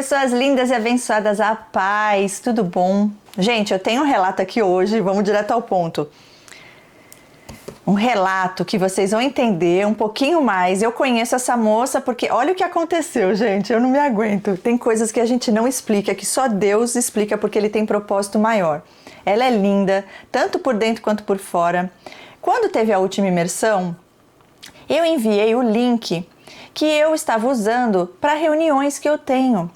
pessoas lindas e abençoadas, a paz, tudo bom? Gente, eu tenho um relato aqui hoje, vamos direto ao ponto. Um relato que vocês vão entender um pouquinho mais. Eu conheço essa moça porque olha o que aconteceu, gente, eu não me aguento. Tem coisas que a gente não explica, que só Deus explica porque Ele tem propósito maior. Ela é linda, tanto por dentro quanto por fora. Quando teve a última imersão, eu enviei o link que eu estava usando para reuniões que eu tenho.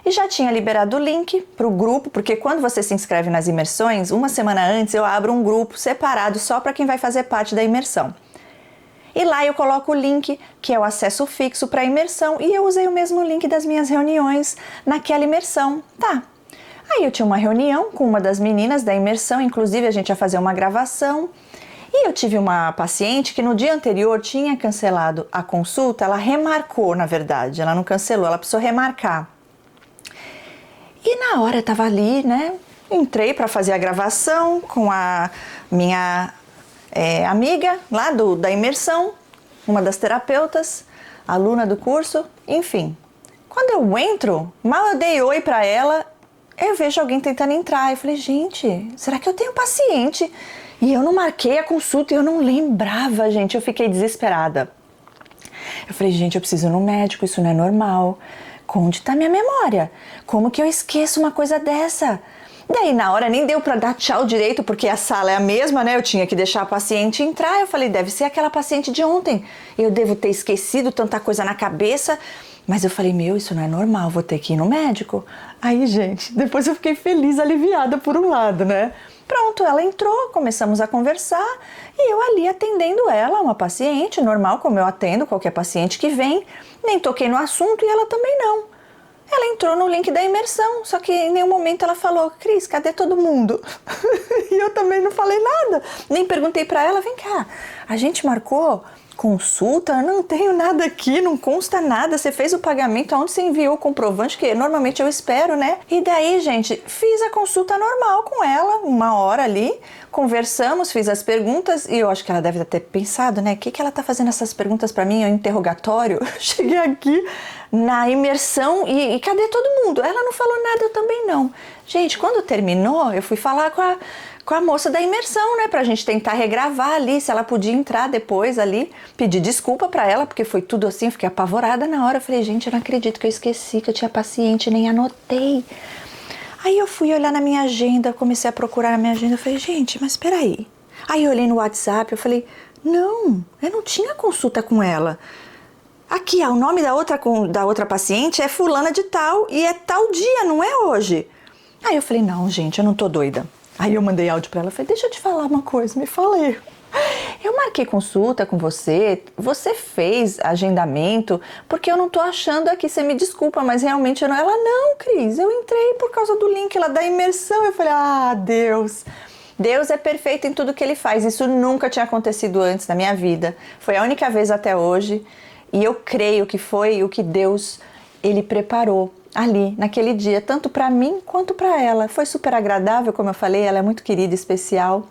E já tinha liberado o link para o grupo, porque quando você se inscreve nas imersões, uma semana antes eu abro um grupo separado só para quem vai fazer parte da imersão. E lá eu coloco o link, que é o acesso fixo para a imersão, e eu usei o mesmo link das minhas reuniões naquela imersão. Tá. Aí eu tinha uma reunião com uma das meninas da imersão, inclusive a gente ia fazer uma gravação. E eu tive uma paciente que no dia anterior tinha cancelado a consulta, ela remarcou, na verdade, ela não cancelou, ela precisou remarcar. E na hora eu tava ali, né, entrei para fazer a gravação com a minha amiga lá da imersão, uma das terapeutas, aluna do curso, enfim. Quando eu entro, mal eu dei oi para ela, eu vejo alguém tentando entrar. Eu falei, gente, será que eu tenho paciente? E eu não marquei a consulta e eu não lembrava, gente. Eu fiquei desesperada. Eu falei, gente, eu preciso ir no médico, isso não é normal. Onde está minha memória? Como que eu esqueço uma coisa dessa? Daí na hora nem deu para dar tchau direito, porque a sala é a mesma, né? Eu tinha que deixar a paciente entrar. Eu falei, deve ser aquela paciente de ontem. Eu devo ter esquecido tanta coisa na cabeça. Mas eu falei, meu, isso não é normal, vou ter que ir no médico. Aí, gente, depois eu fiquei feliz, aliviada por um lado, né? Pronto, ela entrou, começamos a conversar e eu ali atendendo ela, uma paciente, normal, como eu atendo qualquer paciente que vem, nem toquei no assunto e ela também não. Ela entrou no link da imersão, só que em nenhum momento ela falou, Cris, cadê todo mundo? E eu também não falei nada, nem perguntei pra ela, vem cá, a gente marcou consulta? Eu não tenho nada aqui, não consta nada, você fez o pagamento, aonde você enviou o comprovante, que normalmente eu espero, né? E daí, gente, fiz a consulta normal com ela, 1 hora ali, conversamos, fiz as perguntas e eu acho que ela deve ter pensado, né? O que ela tá fazendo essas perguntas pra mim? É um interrogatório? Cheguei aqui na imersão e cadê todo mundo? Ela não falou nada, eu também não. Gente, quando terminou, eu fui falar com a moça da imersão, né, pra gente tentar regravar ali, se ela podia entrar depois ali, pedir desculpa pra ela, porque foi tudo assim, eu fiquei apavorada na hora, eu falei, gente, eu não acredito que eu esqueci que eu tinha paciente, nem anotei. Aí eu fui olhar na minha agenda, comecei a procurar na minha agenda, eu falei, gente, mas peraí. Aí eu olhei no WhatsApp, eu falei, não, eu não tinha consulta com ela. Aqui, ó, o nome da outra paciente é fulana de tal, e é tal dia, não é hoje. Aí eu falei, não, gente, eu não tô doida. Aí eu mandei áudio pra ela, falei, deixa eu te falar uma coisa, me falei. Eu marquei consulta com você, você fez agendamento, porque eu não tô achando aqui, você me desculpa, mas realmente eu não... Ela, não, Cris, eu entrei por causa do link lá da imersão. Eu falei, ah, Deus é perfeito em tudo que Ele faz, isso nunca tinha acontecido antes na minha vida, foi a única vez até hoje, e eu creio que foi o que Deus, Ele preparou ali, naquele dia, tanto para mim quanto para ela. Foi super agradável, como eu falei, ela é muito querida, especial.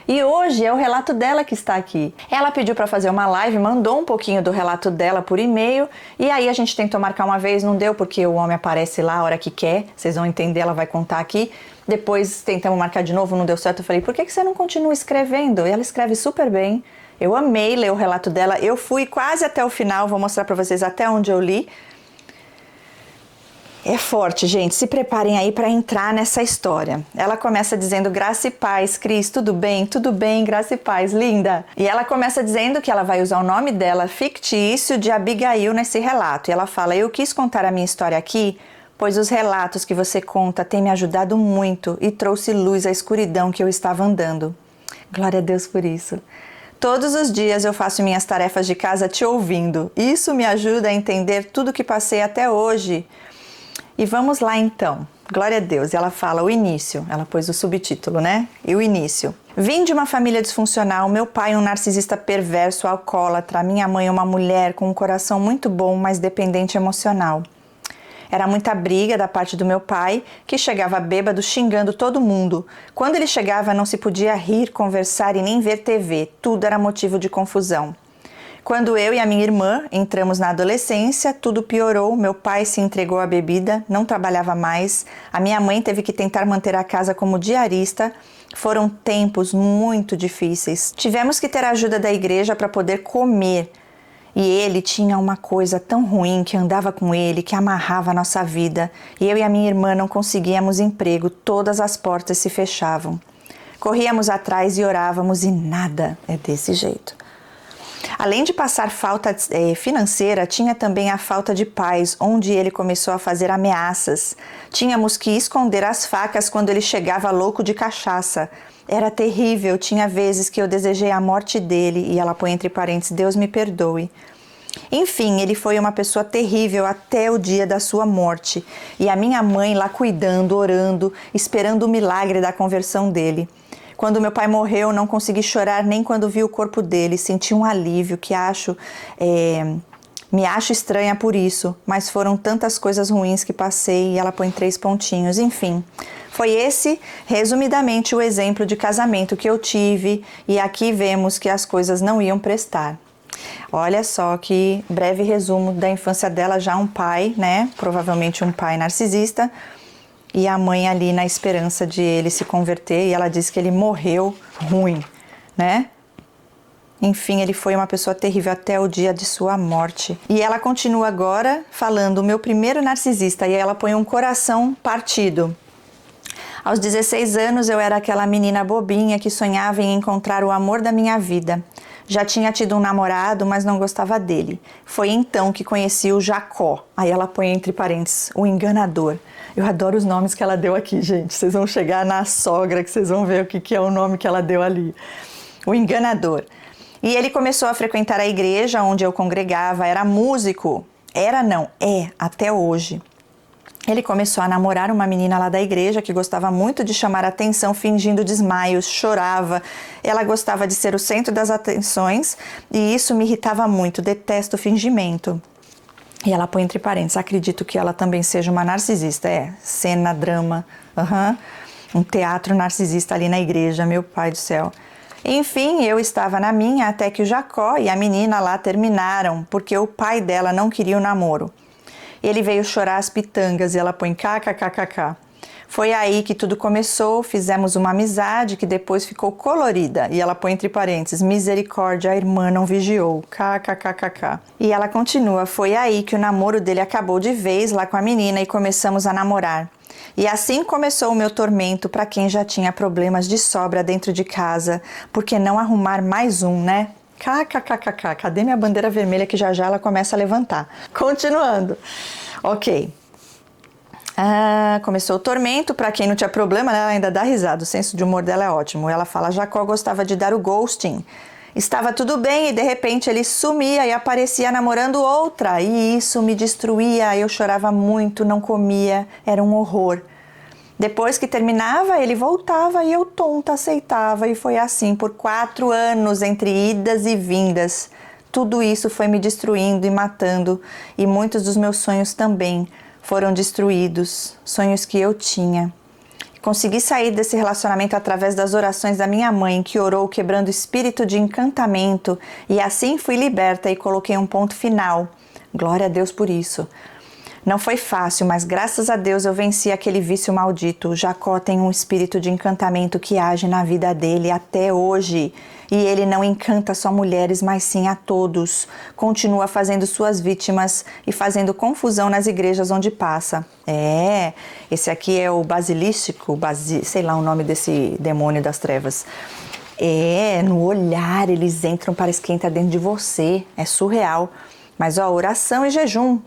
E hoje é o relato dela que está aqui. Ela pediu para fazer uma live, mandou um pouquinho do relato dela por e-mail, e aí a gente tentou marcar uma vez, não deu, porque o homem aparece lá a hora que quer, vocês vão entender, ela vai contar aqui. Depois tentamos marcar de novo, não deu certo, eu falei, por que você não continua escrevendo? E ela escreve super bem, eu amei ler o relato dela, eu fui quase até o final, vou mostrar para vocês até onde eu li. É forte, gente, se preparem aí para entrar nessa história. Ela começa dizendo, graça e paz, Cris, tudo bem? Tudo bem, graça e paz, linda. E ela começa dizendo que ela vai usar o nome dela fictício de Abigail nesse relato. E ela fala, eu quis contar a minha história aqui, pois os relatos que você conta têm me ajudado muito e trouxe luz à escuridão que eu estava andando. Glória a Deus por isso. Todos os dias eu faço minhas tarefas de casa te ouvindo. Isso me ajuda a entender tudo que passei até hoje. E vamos lá então, glória a Deus. E ela fala o início, ela pôs o subtítulo, né? E o início. Vim de uma família disfuncional, meu pai um narcisista perverso, alcoólatra, minha mãe uma mulher com um coração muito bom, mas dependente emocional. Era muita briga da parte do meu pai, que chegava bêbado xingando todo mundo. Quando ele chegava não se podia rir, conversar e nem ver TV, tudo era motivo de confusão. Quando eu e a minha irmã entramos na adolescência, tudo piorou. Meu pai se entregou à bebida, não trabalhava mais. A minha mãe teve que tentar manter a casa como diarista. Foram tempos muito difíceis. Tivemos que ter a ajuda da igreja para poder comer. E ele tinha uma coisa tão ruim que andava com ele, que amarrava a nossa vida. E eu e a minha irmã não conseguíamos emprego, todas as portas se fechavam. Corríamos atrás e orávamos e nada. É desse jeito. Além de passar falta financeira, tinha também a falta de paz, onde ele começou a fazer ameaças. Tínhamos que esconder as facas quando ele chegava louco de cachaça. Era terrível, tinha vezes que eu desejei a morte dele, e ela põe entre parênteses, Deus me perdoe. Enfim, ele foi uma pessoa terrível até o dia da sua morte. E a minha mãe lá cuidando, orando, esperando o milagre da conversão dele. Quando meu pai morreu, não consegui chorar nem quando vi o corpo dele. Senti um alívio que me acho estranha por isso. Mas foram tantas coisas ruins que passei e ela põe 3 pontinhos. Enfim, foi esse, resumidamente, o exemplo de casamento que eu tive. E aqui vemos que as coisas não iam prestar. Olha só que breve resumo da infância dela, já um pai, né? Provavelmente um pai narcisista. E a mãe ali na esperança de ele se converter, e ela diz que ele morreu ruim, né? Enfim, ele foi uma pessoa terrível até o dia de sua morte. E ela continua agora falando, o meu primeiro narcisista, e ela põe um coração partido. Aos 16 anos eu era aquela menina bobinha que sonhava em encontrar o amor da minha vida. Já tinha tido um namorado, mas não gostava dele. Foi então que conheci o Jacó. Aí ela põe entre parênteses, o enganador. Eu adoro os nomes que ela deu aqui, gente. Vocês vão chegar na sogra que vocês vão ver o que é o nome que ela deu ali. O enganador. E ele começou a frequentar a igreja onde eu congregava. Era músico. Era não, é, até hoje. Ele começou a namorar uma menina lá da igreja que gostava muito de chamar a atenção fingindo desmaios, chorava. Ela gostava de ser o centro das atenções e isso me irritava muito, detesto fingimento. E ela põe entre parênteses, acredito que ela também seja uma narcisista. Cena, drama, um teatro narcisista ali na igreja, meu pai do céu. Enfim, eu estava na minha até que o Jacó e a menina lá terminaram, porque o pai dela não queria o namoro. Ele veio chorar as pitangas e ela põe kkkk. Foi aí que tudo começou, fizemos uma amizade que depois ficou colorida. E ela põe entre parênteses, misericórdia, a irmã não vigiou, kkkk. E ela continua, foi aí que o namoro dele acabou de vez lá com a menina e começamos a namorar. E assim começou o meu tormento para quem já tinha problemas de sobra dentro de casa. Por que não arrumar mais um, né? KKKK, cadê minha bandeira vermelha que já já ela começa a levantar? Continuando. Ok. Começou o tormento, para quem não tinha problema, né, ela ainda dá risada, o senso de humor dela é ótimo. Ela fala, Jacó gostava de dar o ghosting. Estava tudo bem e de repente ele sumia e aparecia namorando outra. E isso me destruía, eu chorava muito, não comia, era um horror. Depois que terminava, ele voltava e eu tonta aceitava. E foi assim por 4 anos, entre idas e vindas. Tudo isso foi me destruindo e matando. E muitos dos meus sonhos também foram destruídos. Sonhos que eu tinha. Consegui sair desse relacionamento através das orações da minha mãe, que orou quebrando o espírito de encantamento. E assim fui liberta e coloquei um ponto final. Glória a Deus por isso. Não foi fácil, mas graças a Deus eu venci aquele vício maldito. Jacó tem um espírito de encantamento que age na vida dele até hoje. E ele não encanta só mulheres, mas sim a todos. Continua fazendo suas vítimas e fazendo confusão nas igrejas onde passa. Esse aqui é o basilístico, sei lá o nome desse demônio das trevas. No olhar eles entram para esquentar dentro de você. É surreal. Mas oração e jejum.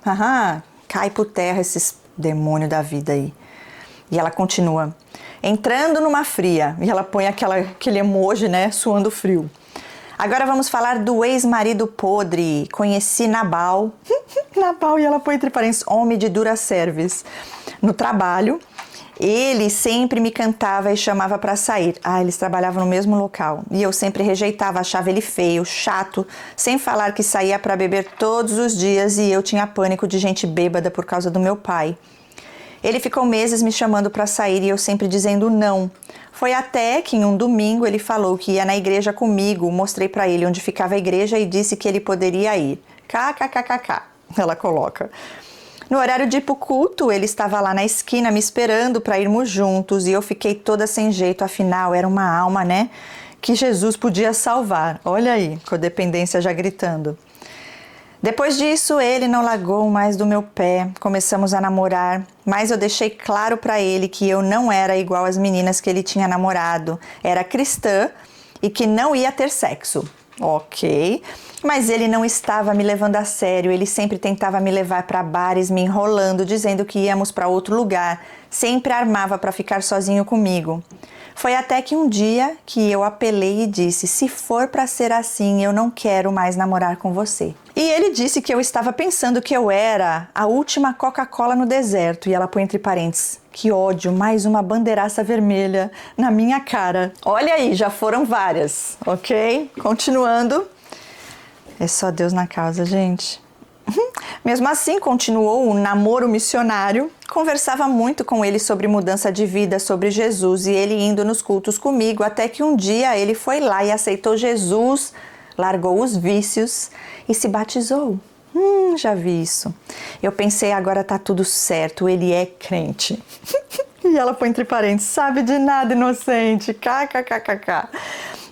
Cai por terra esses demônios da vida aí. E ela continua. Entrando numa fria. E ela põe aquele emoji, né? Suando frio. Agora vamos falar do ex-marido podre. Conheci Nabal. Nabal, e ela põe entre parênteses, homem de dura cerviz. No trabalho. Ele sempre me cantava e chamava para sair. Eles trabalhavam no mesmo local. E eu sempre rejeitava, achava ele feio, chato, sem falar que saía para beber todos os dias e eu tinha pânico de gente bêbada por causa do meu pai. Ele ficou meses me chamando para sair e eu sempre dizendo não. Foi até que em um domingo ele falou que ia na igreja comigo, mostrei para ele onde ficava a igreja e disse que ele poderia ir. KKKKK, ela coloca. No horário de ir pro culto, ele estava lá na esquina me esperando para irmos juntos e eu fiquei toda sem jeito, afinal era uma alma, né, que Jesus podia salvar. Olha aí, codependência já gritando. Depois disso, ele não largou mais do meu pé, começamos a namorar, mas eu deixei claro para ele que eu não era igual às meninas que ele tinha namorado, era cristã e que não ia ter sexo. Ok, mas ele não estava me levando a sério, ele sempre tentava me levar para bares, me enrolando, dizendo que íamos para outro lugar, sempre armava para ficar sozinho comigo. Foi até que um dia que eu apelei e disse, se for para ser assim, eu não quero mais namorar com você. E ele disse que eu estava pensando que eu era a última Coca-Cola no deserto, e ela põe entre parênteses, que ódio, mais uma bandeiraça vermelha na minha cara. Olha aí, já foram várias, ok? Continuando. É só Deus na causa, gente. Mesmo assim, continuou o namoro missionário. Conversava muito com ele sobre mudança de vida, sobre Jesus e ele indo nos cultos comigo, até que um dia ele foi lá e aceitou Jesus, largou os vícios e se batizou. Já vi isso. Eu pensei, agora tá tudo certo, ele é crente. E ela põe entre parênteses, sabe de nada, inocente, kkkk.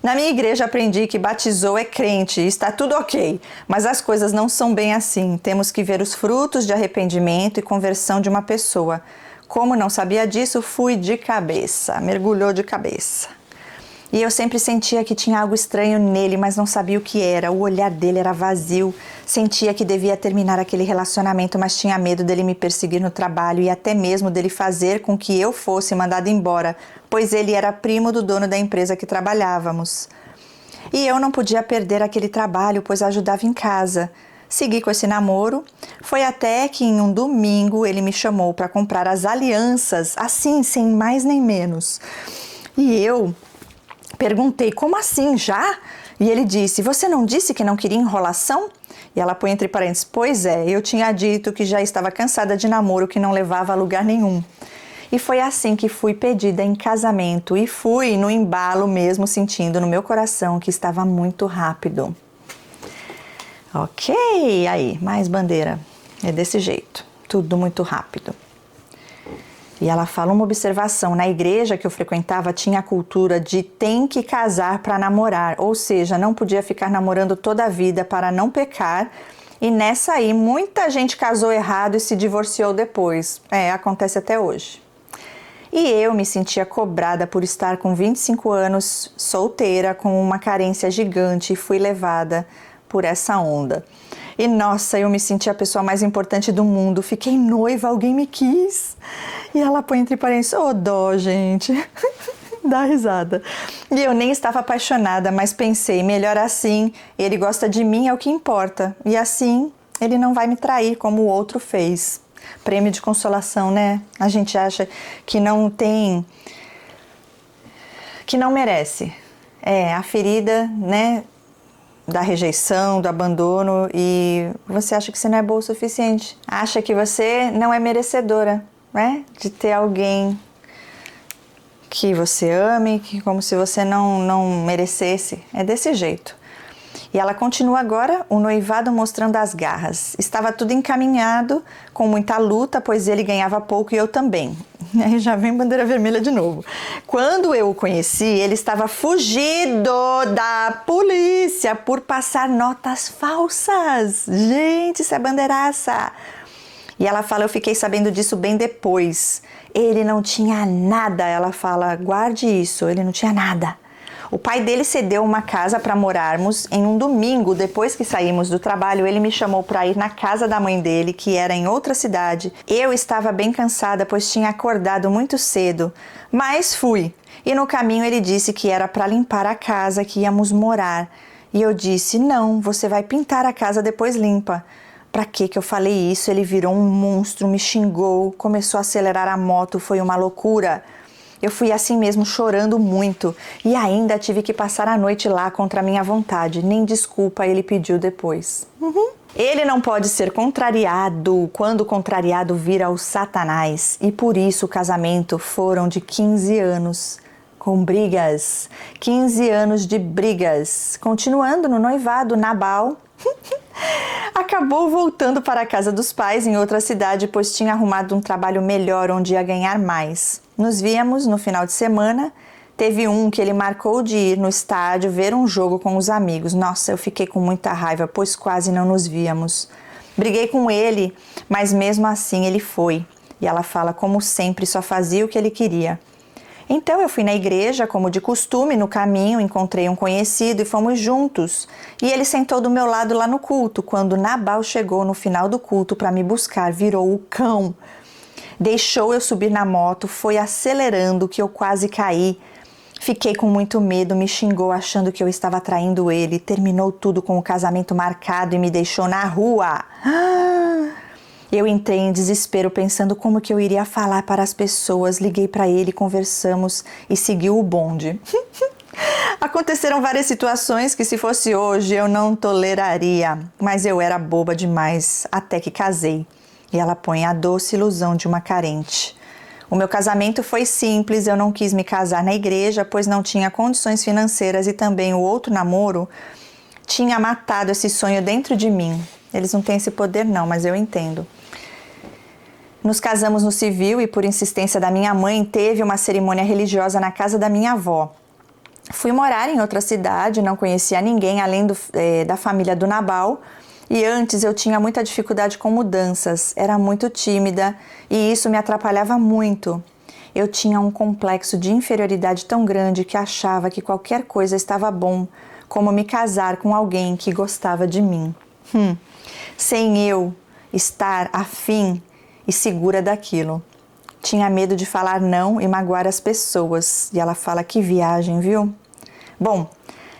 Na minha igreja aprendi que batizou é crente, está tudo ok, mas as coisas não são bem assim. Temos que ver os frutos de arrependimento e conversão de uma pessoa. Como não sabia disso, fui de cabeça, mergulhou de cabeça. E eu sempre sentia que tinha algo estranho nele, mas não sabia o que era. O olhar dele era vazio. Sentia que devia terminar aquele relacionamento, mas tinha medo dele me perseguir no trabalho e até mesmo dele fazer com que eu fosse mandada embora, pois ele era primo do dono da empresa que trabalhávamos. E eu não podia perder aquele trabalho, pois ajudava em casa. Segui com esse namoro. Foi até que em um domingo ele me chamou para comprar as alianças, assim, sem mais nem menos. E eu perguntei, como assim, já? E ele disse, você não disse que não queria enrolação? E ela põe entre parênteses, pois é, eu tinha dito que já estava cansada de namoro que não levava a lugar nenhum. E foi assim que fui pedida em casamento e fui no embalo mesmo sentindo no meu coração que estava muito rápido. Ok, aí, mais bandeira. É desse jeito, tudo muito rápido. E ela fala uma observação, na igreja que eu frequentava tinha a cultura de tem que casar para namorar, ou seja, não podia ficar namorando toda a vida para não pecar, e nessa aí muita gente casou errado e se divorciou depois, acontece até hoje. E eu me sentia cobrada por estar com 25 anos, solteira, com uma carência gigante e fui levada por essa onda. E nossa, eu me senti a pessoa mais importante do mundo, fiquei noiva, alguém me quis. E ela põe entre parênteses, dó, gente, dá risada. E eu nem estava apaixonada, mas pensei, melhor assim, ele gosta de mim, é o que importa. E assim, ele não vai me trair como o outro fez. Prêmio de consolação, né? A gente acha que não tem, que não merece. A ferida, né? Da rejeição, do abandono, e você acha que você não é boa o suficiente. Acha que você não é merecedora, né? De ter alguém que você ame, que como se você não merecesse. É desse jeito. E ela continua agora, o noivado mostrando as garras. Estava tudo encaminhado, com muita luta, pois ele ganhava pouco e eu também. Aí já vem bandeira vermelha de novo. Quando eu o conheci, ele estava fugido da polícia por passar notas falsas. Gente, isso é bandeiraça. E ela fala, eu fiquei sabendo disso bem depois. Ele não tinha nada. Ela fala, guarde isso, ele não tinha nada. O pai dele cedeu uma casa para morarmos. Em um domingo, depois que saímos do trabalho, ele me chamou para ir na casa da mãe dele, que era em outra cidade. Eu estava bem cansada, pois tinha acordado muito cedo, mas fui. E no caminho ele disse que era para limpar a casa que íamos morar. E eu disse, não, você vai pintar a casa, depois limpa. Pra que eu falei isso? Ele virou um monstro, me xingou, começou a acelerar a moto, foi uma loucura. Eu fui assim mesmo, chorando muito, e ainda tive que passar a noite lá contra a minha vontade. Nem desculpa ele pediu depois. Ele não pode ser contrariado quando o contrariado vira o Satanás. E por isso o casamento foram de 15 anos, com brigas. 15 anos de brigas. Continuando no noivado, Nabal acabou voltando para a casa dos pais em outra cidade, pois tinha arrumado um trabalho melhor onde ia ganhar mais. Nos víamos no final de semana. Teve um que ele marcou de ir no estádio ver um jogo com os amigos. Nossa, eu fiquei com muita raiva, pois quase não nos víamos. Briguei com ele, mas mesmo assim ele foi. E ela fala, como sempre, só fazia o que ele queria. Então eu fui na igreja, como de costume, no caminho, encontrei um conhecido e fomos juntos. E ele sentou do meu lado lá no culto. Quando Nabal chegou no final do culto para me buscar, virou o cão. Deixou eu subir na moto, foi acelerando que eu quase caí. Fiquei com muito medo, me xingou achando que eu estava traindo ele. Terminou tudo com o casamento marcado e me deixou na rua. Eu entrei em desespero pensando como que eu iria falar para as pessoas. Liguei para ele, conversamos e seguiu o bonde. Aconteceram várias situações que se fosse hoje eu não toleraria. Mas eu era boba demais até que casei. E ela põe a doce ilusão de uma carente. O meu casamento foi simples, eu não quis me casar na igreja, pois não tinha condições financeiras e também o outro namoro tinha matado esse sonho dentro de mim. Eles não têm esse poder não, mas eu entendo. Nos casamos no civil e por insistência da minha mãe teve uma cerimônia religiosa na casa da minha avó. Fui morar em outra cidade, não conhecia ninguém além da família do Nabal. E antes eu tinha muita dificuldade com mudanças, era muito tímida e isso me atrapalhava muito. Eu tinha um complexo de inferioridade tão grande que achava que qualquer coisa estava bom, como me casar com alguém que gostava de mim. Sem eu estar afim e segura daquilo. Tinha medo de falar não e magoar as pessoas. E ela fala, que viagem, viu? Bom,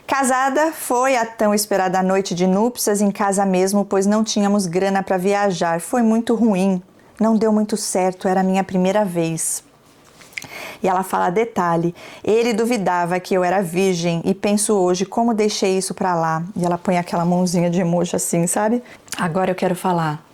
casada, foi a tão esperada noite de núpcias em casa mesmo, pois não tínhamos grana para viajar. Foi muito ruim, não deu muito certo, era a minha primeira vez. E ela fala, detalhe, ele duvidava que eu era virgem e penso hoje como deixei isso para lá. E ela põe aquela mãozinha de emoji assim, sabe? Agora eu quero falar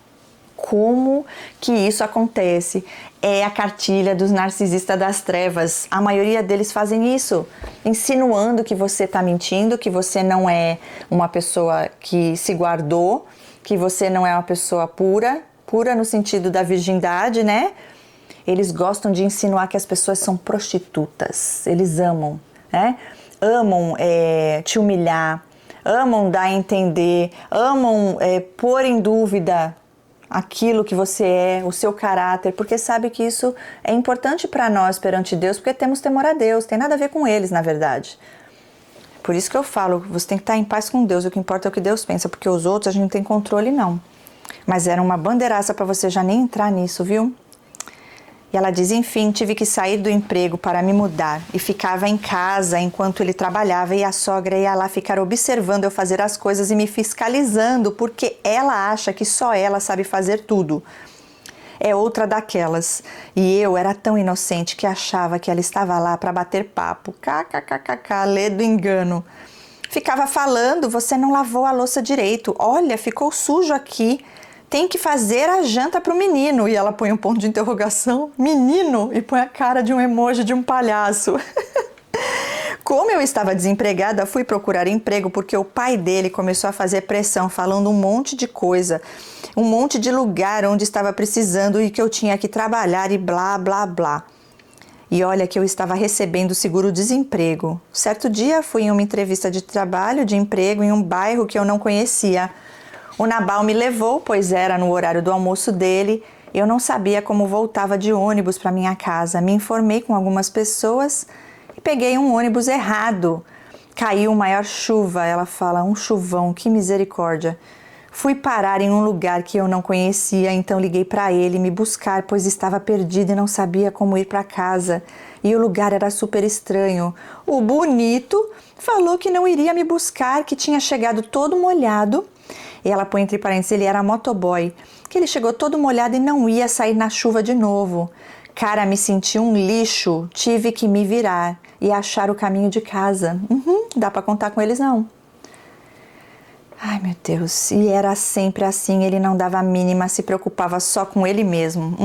como que isso acontece. É a cartilha dos narcisistas das trevas. A maioria deles fazem isso, insinuando que você está mentindo, que você não é uma pessoa que se guardou, que você não é uma pessoa pura no sentido da virgindade, né? Eles gostam de insinuar que as pessoas são prostitutas. Eles amam, né? Amam te humilhar, amam dar a entender, amam pôr em dúvida aquilo que você é, o seu caráter, porque sabe que isso é importante para nós perante Deus, porque temos temor a Deus, tem nada a ver com eles, na verdade. Por isso que eu falo, você tem que estar em paz com Deus, o que importa é o que Deus pensa, porque os outros a gente não tem controle não. Mas era uma bandeiraça para você já nem entrar nisso, viu? E ela diz, enfim, tive que sair do emprego para me mudar e ficava em casa enquanto ele trabalhava e a sogra ia lá ficar observando eu fazer as coisas e me fiscalizando porque ela acha que só ela sabe fazer tudo. É outra daquelas. E eu era tão inocente que achava que ela estava lá para bater papo. KKKKK, lê do engano. Ficava falando, você não lavou a louça direito. Olha, ficou sujo aqui. Tem que fazer a janta para o menino. E ela põe um ponto de interrogação, menino, e põe a cara de um emoji de um palhaço. Como eu estava desempregada, fui procurar emprego porque o pai dele começou a fazer pressão, falando um monte de coisa, um monte de lugar onde estava precisando e que eu tinha que trabalhar e blá, blá, blá. E olha que eu estava recebendo seguro-desemprego. Certo dia fui em uma entrevista de trabalho, de emprego, em um bairro que eu não conhecia. O Nabal me levou, pois era no horário do almoço dele. Eu não sabia como voltava de ônibus para minha casa. Me informei com algumas pessoas e peguei um ônibus errado. Caiu maior chuva, ela fala, um chuvão, que misericórdia. Fui parar em um lugar que eu não conhecia, então liguei para ele me buscar, pois estava perdida e não sabia como ir para casa. E o lugar era super estranho. O bonito falou que não iria me buscar, que tinha chegado todo molhado. E ela põe entre parênteses, ele era motoboy, que ele chegou todo molhado e não ia sair na chuva de novo. Cara, me senti um lixo, tive que me virar e achar o caminho de casa. Dá pra contar com eles não. Ai, meu Deus, e era sempre assim, ele não dava a mínima, se preocupava só com ele mesmo.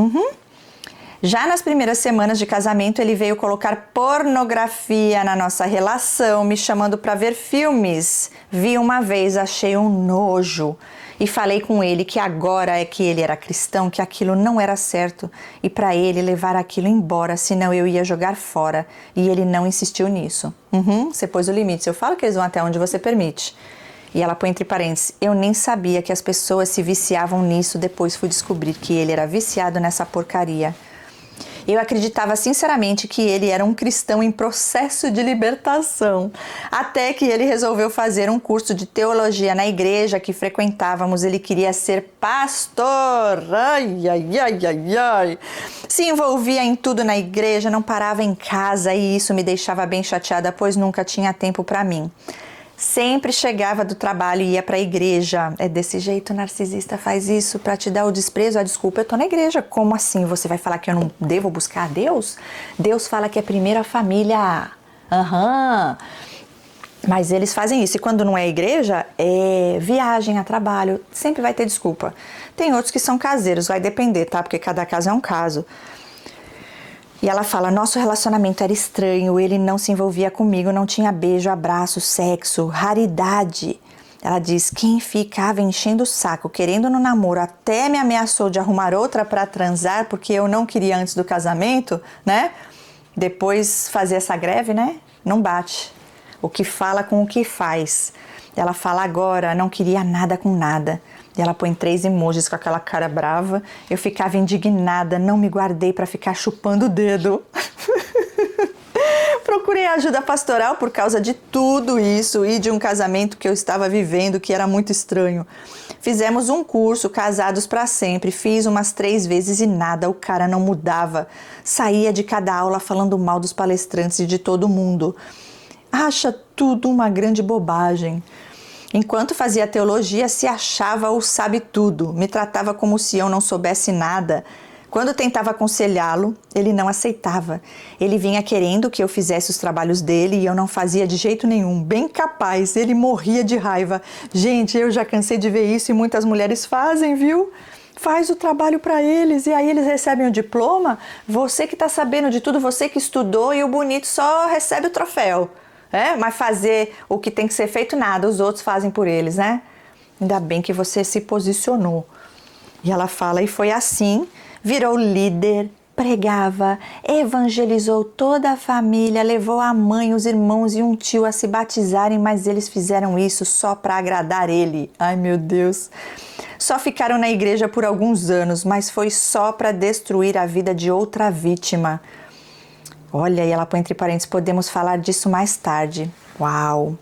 Já nas primeiras semanas de casamento, ele veio colocar pornografia na nossa relação, me chamando para ver filmes. Vi uma vez, achei um nojo. E falei com ele que agora é que ele era cristão, que aquilo não era certo. E para ele levar aquilo embora, senão eu ia jogar fora. E ele não insistiu nisso. Você pôs o limite. Eu falo que eles vão até onde você permite. E ela põe entre parênteses, eu nem sabia que as pessoas se viciavam nisso, depois fui descobrir que ele era viciado nessa porcaria. Eu acreditava sinceramente que ele era um cristão em processo de libertação, até que ele resolveu fazer um curso de teologia na igreja que frequentávamos. Ele queria ser pastor, ai. Se envolvia em tudo na igreja, não parava em casa e isso me deixava bem chateada, pois nunca tinha tempo para mim. Sempre chegava do trabalho e ia para a igreja. É desse jeito, narcisista faz isso para te dar o desprezo, a desculpa, eu tô na igreja. Como assim? Você vai falar que eu não devo buscar a Deus? Deus fala que é primeiro a família. Mas eles fazem isso. E quando não é igreja, é viagem, a trabalho. Sempre vai ter desculpa. Tem outros que são caseiros, vai depender, tá? Porque cada caso é um caso. E ela fala, nosso relacionamento era estranho, ele não se envolvia comigo, não tinha beijo, abraço, sexo, raridade. Ela diz, quem ficava enchendo o saco, querendo no namoro, até me ameaçou de arrumar outra para transar, porque eu não queria antes do casamento, né? Depois fazer essa greve, né? Não bate. O que fala com o que faz. Ela fala agora, não queria nada com nada. E ela põe 3 emojis com aquela cara brava. Eu ficava indignada, não me guardei para ficar chupando o dedo. Procurei ajuda pastoral por causa de tudo isso e de um casamento que eu estava vivendo que era muito estranho. Fizemos um curso, casados para sempre. Fiz umas 3 vezes e nada, o cara não mudava. Saía de cada aula falando mal dos palestrantes e de todo mundo. Acha tudo uma grande bobagem. Enquanto fazia teologia, se achava o sabe tudo, me tratava como se eu não soubesse nada. Quando tentava aconselhá-lo, ele não aceitava. Ele vinha querendo que eu fizesse os trabalhos dele e eu não fazia de jeito nenhum. Bem capaz, ele morria de raiva. Gente, eu já cansei de ver isso e muitas mulheres fazem, viu? Faz o trabalho para eles e aí eles recebem o diploma. Você que está sabendo de tudo, você que estudou e o bonito só recebe o troféu. Mas fazer o que tem que ser feito, nada, os outros fazem por eles, né? Ainda bem que você se posicionou. E ela fala, e foi assim, virou líder, pregava, evangelizou toda a família, levou a mãe, os irmãos e um tio a se batizarem, mas eles fizeram isso só para agradar ele. Ai, meu Deus! Só ficaram na igreja por alguns anos, mas foi só para destruir a vida de outra vítima. Olha, e ela põe entre parênteses, podemos falar disso mais tarde. Uau!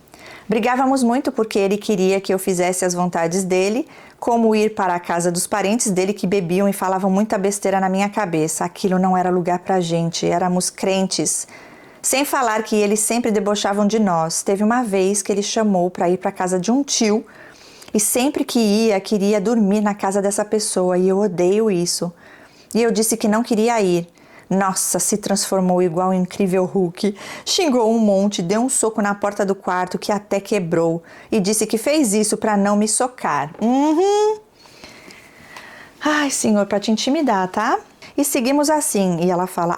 Brigávamos muito porque ele queria que eu fizesse as vontades dele, como ir para a casa dos parentes dele que bebiam e falavam muita besteira na minha cabeça. Aquilo não era lugar pra gente, éramos crentes. Sem falar que eles sempre debochavam de nós. Teve uma vez que ele chamou para ir para a casa de um tio e sempre que ia, queria dormir na casa dessa pessoa e eu odeio isso. E eu disse que não queria ir. Nossa, se transformou igual o incrível Hulk. Xingou um monte, deu um soco na porta do quarto que até quebrou e disse que fez isso para não me socar. Ai, Senhor, para te intimidar, tá? E seguimos assim. E ela fala,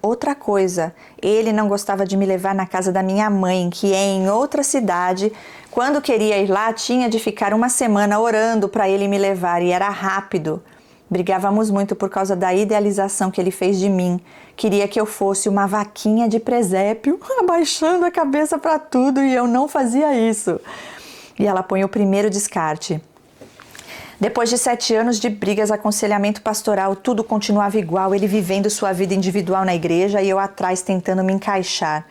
outra coisa. Ele não gostava de me levar na casa da minha mãe, que é em outra cidade. Quando queria ir lá, tinha de ficar uma semana orando para ele me levar e era rápido. Brigávamos muito por causa da idealização que ele fez de mim. Queria que eu fosse uma vaquinha de presépio, abaixando a cabeça para tudo e eu não fazia isso. E ela põe o primeiro descarte. Depois de 7 anos de brigas, aconselhamento pastoral, tudo continuava igual, ele vivendo sua vida individual na igreja e eu atrás tentando me encaixar.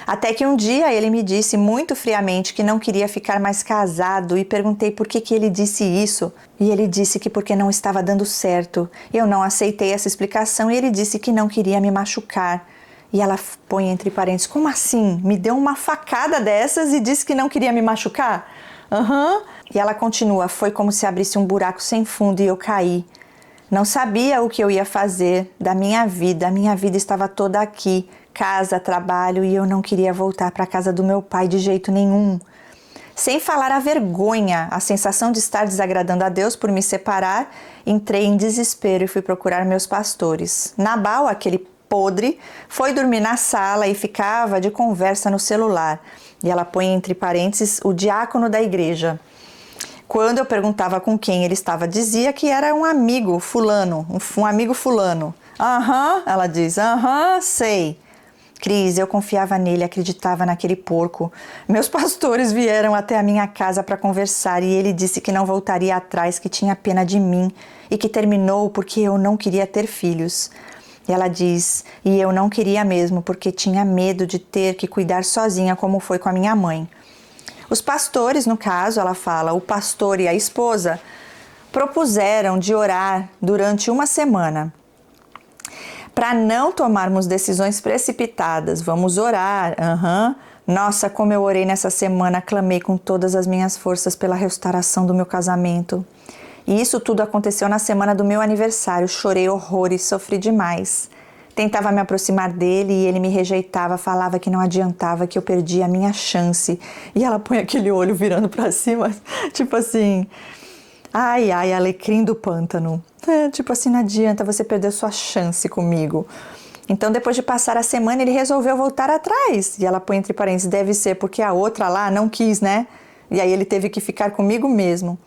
Até que um dia ele me disse muito friamente que não queria ficar mais casado e perguntei por que ele disse isso. E ele disse que porque não estava dando certo. Eu não aceitei essa explicação e ele disse que não queria me machucar. E ela põe entre parênteses, como assim? Me deu uma facada dessas e disse que não queria me machucar? E ela continua, foi como se abrisse um buraco sem fundo e eu caí. Não sabia o que eu ia fazer da minha vida, a minha vida estava toda aqui, casa, trabalho, e eu não queria voltar para a casa do meu pai de jeito nenhum. Sem falar a vergonha, a sensação de estar desagradando a Deus por me separar, entrei em desespero e fui procurar meus pastores. Nabal, aquele podre, foi dormir na sala e ficava de conversa no celular. E ela põe entre parênteses o diácono da igreja. Quando eu perguntava com quem ele estava, dizia que era um amigo fulano, um amigo fulano. Aham, ela diz, aham, sei. Cris, eu confiava nele, acreditava naquele porco. Meus pastores vieram até a minha casa para conversar e ele disse que não voltaria atrás, que tinha pena de mim e que terminou porque eu não queria ter filhos. E ela diz, e eu não queria mesmo porque tinha medo de ter que cuidar sozinha como foi com a minha mãe. Os pastores, no caso, ela fala, o pastor e a esposa, propuseram de orar durante uma semana. Para não tomarmos decisões precipitadas, vamos orar. Nossa, como eu orei nessa semana, clamei com todas as minhas forças pela restauração do meu casamento. E isso tudo aconteceu na semana do meu aniversário. Chorei horrores, sofri demais. Tentava me aproximar dele e ele me rejeitava, falava que não adiantava, que eu perdia a minha chance. E ela põe aquele olho virando para cima, tipo assim... Ai, ai, alecrim do pântano. Tipo assim, não adianta, você perdeu sua chance comigo. Então, depois de passar a semana, ele resolveu voltar atrás. E ela põe entre parênteses, deve ser porque a outra lá não quis, né? E aí ele teve que ficar comigo mesmo.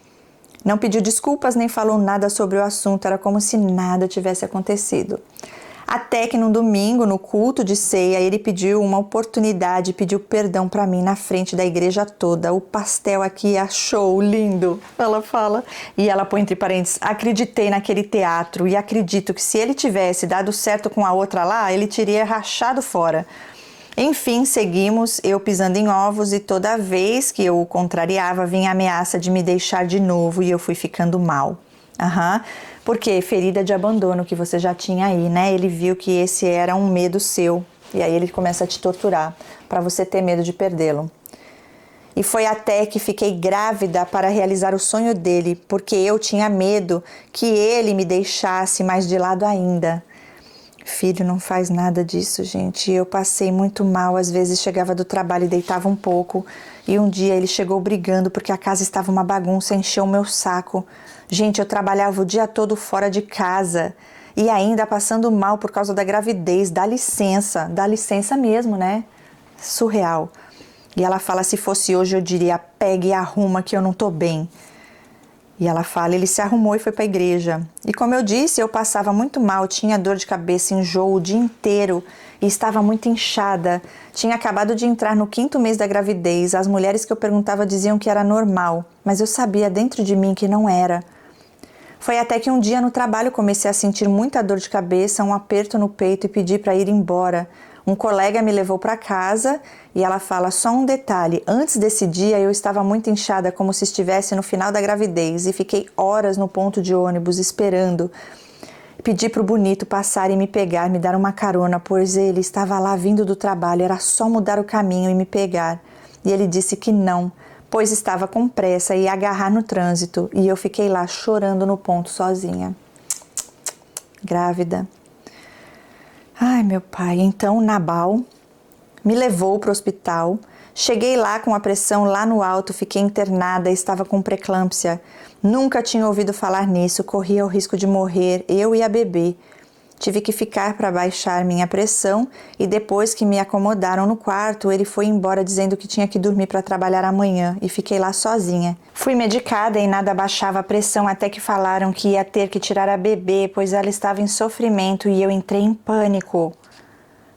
Não pediu desculpas, nem falou nada sobre o assunto, era como se nada tivesse acontecido. Até que no domingo, no culto de ceia, ele pediu uma oportunidade, pediu perdão para mim na frente da igreja toda. O pastel aqui achou lindo, ela fala. E ela põe entre parênteses, acreditei naquele teatro e acredito que se ele tivesse dado certo com a outra lá, ele teria rachado fora. Enfim, seguimos, eu pisando em ovos e toda vez que eu o contrariava, vinha a ameaça de me deixar de novo e eu fui ficando mal. Porque ferida de abandono que você já tinha aí, né? Ele viu que esse era um medo seu e aí ele começa a te torturar para você ter medo de perdê-lo. E foi até que fiquei grávida para realizar o sonho dele, porque eu tinha medo que ele me deixasse mais de lado ainda. Filho não faz nada disso, gente. Eu passei muito mal, às vezes chegava do trabalho e deitava um pouco. E um dia ele chegou brigando porque a casa estava uma bagunça, encheu o meu saco. Gente, eu trabalhava o dia todo fora de casa e ainda passando mal por causa da gravidez. Dá licença mesmo, né? Surreal. E ela fala, se fosse hoje eu diria, pega e arruma que eu não tô bem. E ela fala, ele se arrumou e foi para a igreja. E como eu disse, eu passava muito mal, tinha dor de cabeça, enjoo o dia inteiro e estava muito inchada. Tinha acabado de entrar no 5º mês da gravidez. As mulheres que eu perguntava diziam que era normal, mas eu sabia dentro de mim que não era. Foi até que um dia no trabalho comecei a sentir muita dor de cabeça, um aperto no peito e pedi para ir embora. Um colega me levou para casa e ela fala, só um detalhe, antes desse dia eu estava muito inchada como se estivesse no final da gravidez e fiquei horas no ponto de ônibus esperando. Pedi para o bonito passar e me pegar, me dar uma carona, pois ele estava lá vindo do trabalho, era só mudar o caminho e me pegar. E ele disse que não, pois estava com pressa e ia agarrar no trânsito e eu fiquei lá chorando no ponto sozinha. Grávida. Ai, meu pai, então Nabal me levou para o hospital. Cheguei lá com a pressão lá no alto, fiquei internada, estava com pré-eclâmpsia. Nunca tinha ouvido falar nisso, corria o risco de morrer, eu e a bebê. Tive que ficar para baixar minha pressão e depois que me acomodaram no quarto, ele foi embora dizendo que tinha que dormir para trabalhar amanhã e fiquei lá sozinha. Fui medicada e nada baixava a pressão até que falaram que ia ter que tirar a bebê, pois ela estava em sofrimento e eu entrei em pânico.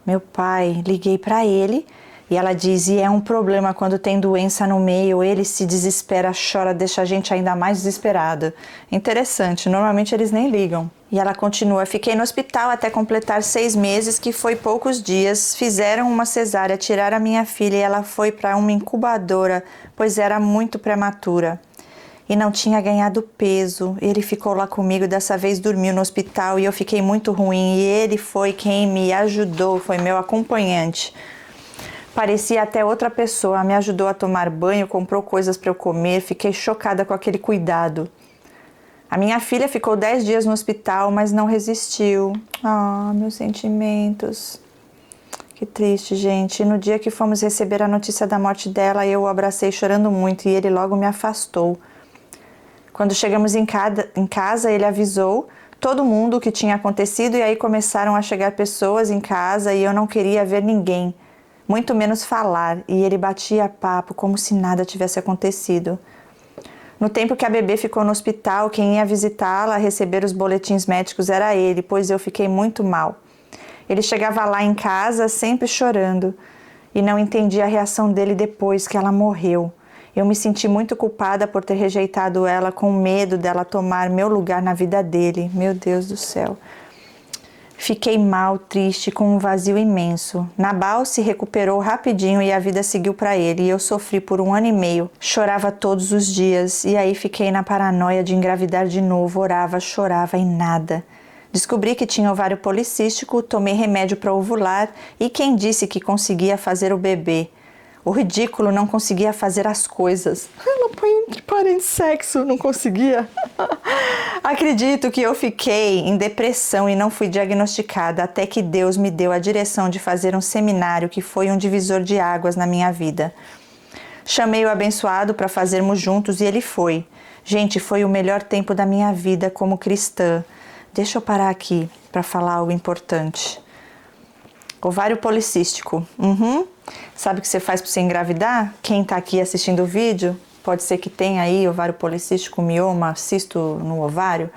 Meu pai, liguei para ele e ela diz, e é um problema quando tem doença no meio, ele se desespera, chora, deixa a gente ainda mais desesperada. Interessante, normalmente eles nem ligam. E ela continua, fiquei no hospital até completar 6 meses, que foi poucos dias, fizeram uma cesárea, tiraram a minha filha e ela foi para uma incubadora, pois era muito prematura. E não tinha ganhado peso, ele ficou lá comigo, dessa vez dormiu no hospital e eu fiquei muito ruim e ele foi quem me ajudou, foi meu acompanhante. Parecia até outra pessoa, me ajudou a tomar banho, comprou coisas para eu comer, fiquei chocada com aquele cuidado. A minha filha ficou 10 dias no hospital, mas não resistiu. Ah, meus sentimentos. Que triste, gente. E no dia que fomos receber a notícia da morte dela, eu o abracei chorando muito e ele logo me afastou. Quando chegamos em casa, ele avisou todo mundo o que tinha acontecido e aí começaram a chegar pessoas em casa e eu não queria ver ninguém, muito menos falar, e ele batia papo como se nada tivesse acontecido. No tempo que a bebê ficou no hospital, quem ia visitá-la, receber os boletins médicos era ele, pois eu fiquei muito mal. Ele chegava lá em casa sempre chorando e não entendi a reação dele depois que ela morreu. Eu me senti muito culpada por ter rejeitado ela com medo dela tomar meu lugar na vida dele. Meu Deus do céu. Fiquei mal, triste, com um vazio imenso. Nabal se recuperou rapidinho e a vida seguiu para ele. E eu sofri por 1 ano e meio. Chorava todos os dias e aí fiquei na paranoia de engravidar de novo. Orava, chorava e nada. Descobri que tinha ovário policístico, tomei remédio para ovular e quem disse que conseguia fazer o bebê? O ridículo, não conseguia fazer as coisas. Ela põe entre parênteses sexo, não conseguia. Acredito que eu fiquei em depressão e não fui diagnosticada até que Deus me deu a direção de fazer um seminário que foi um divisor de águas na minha vida. Chamei o abençoado para fazermos juntos e ele foi. Gente, foi o melhor tempo da minha vida como cristã. Deixa eu parar aqui para falar algo importante. Ovário policístico. Sabe o que você faz para você engravidar? Quem está aqui assistindo o vídeo, pode ser que tenha aí ovário policístico, mioma, cisto no ovário.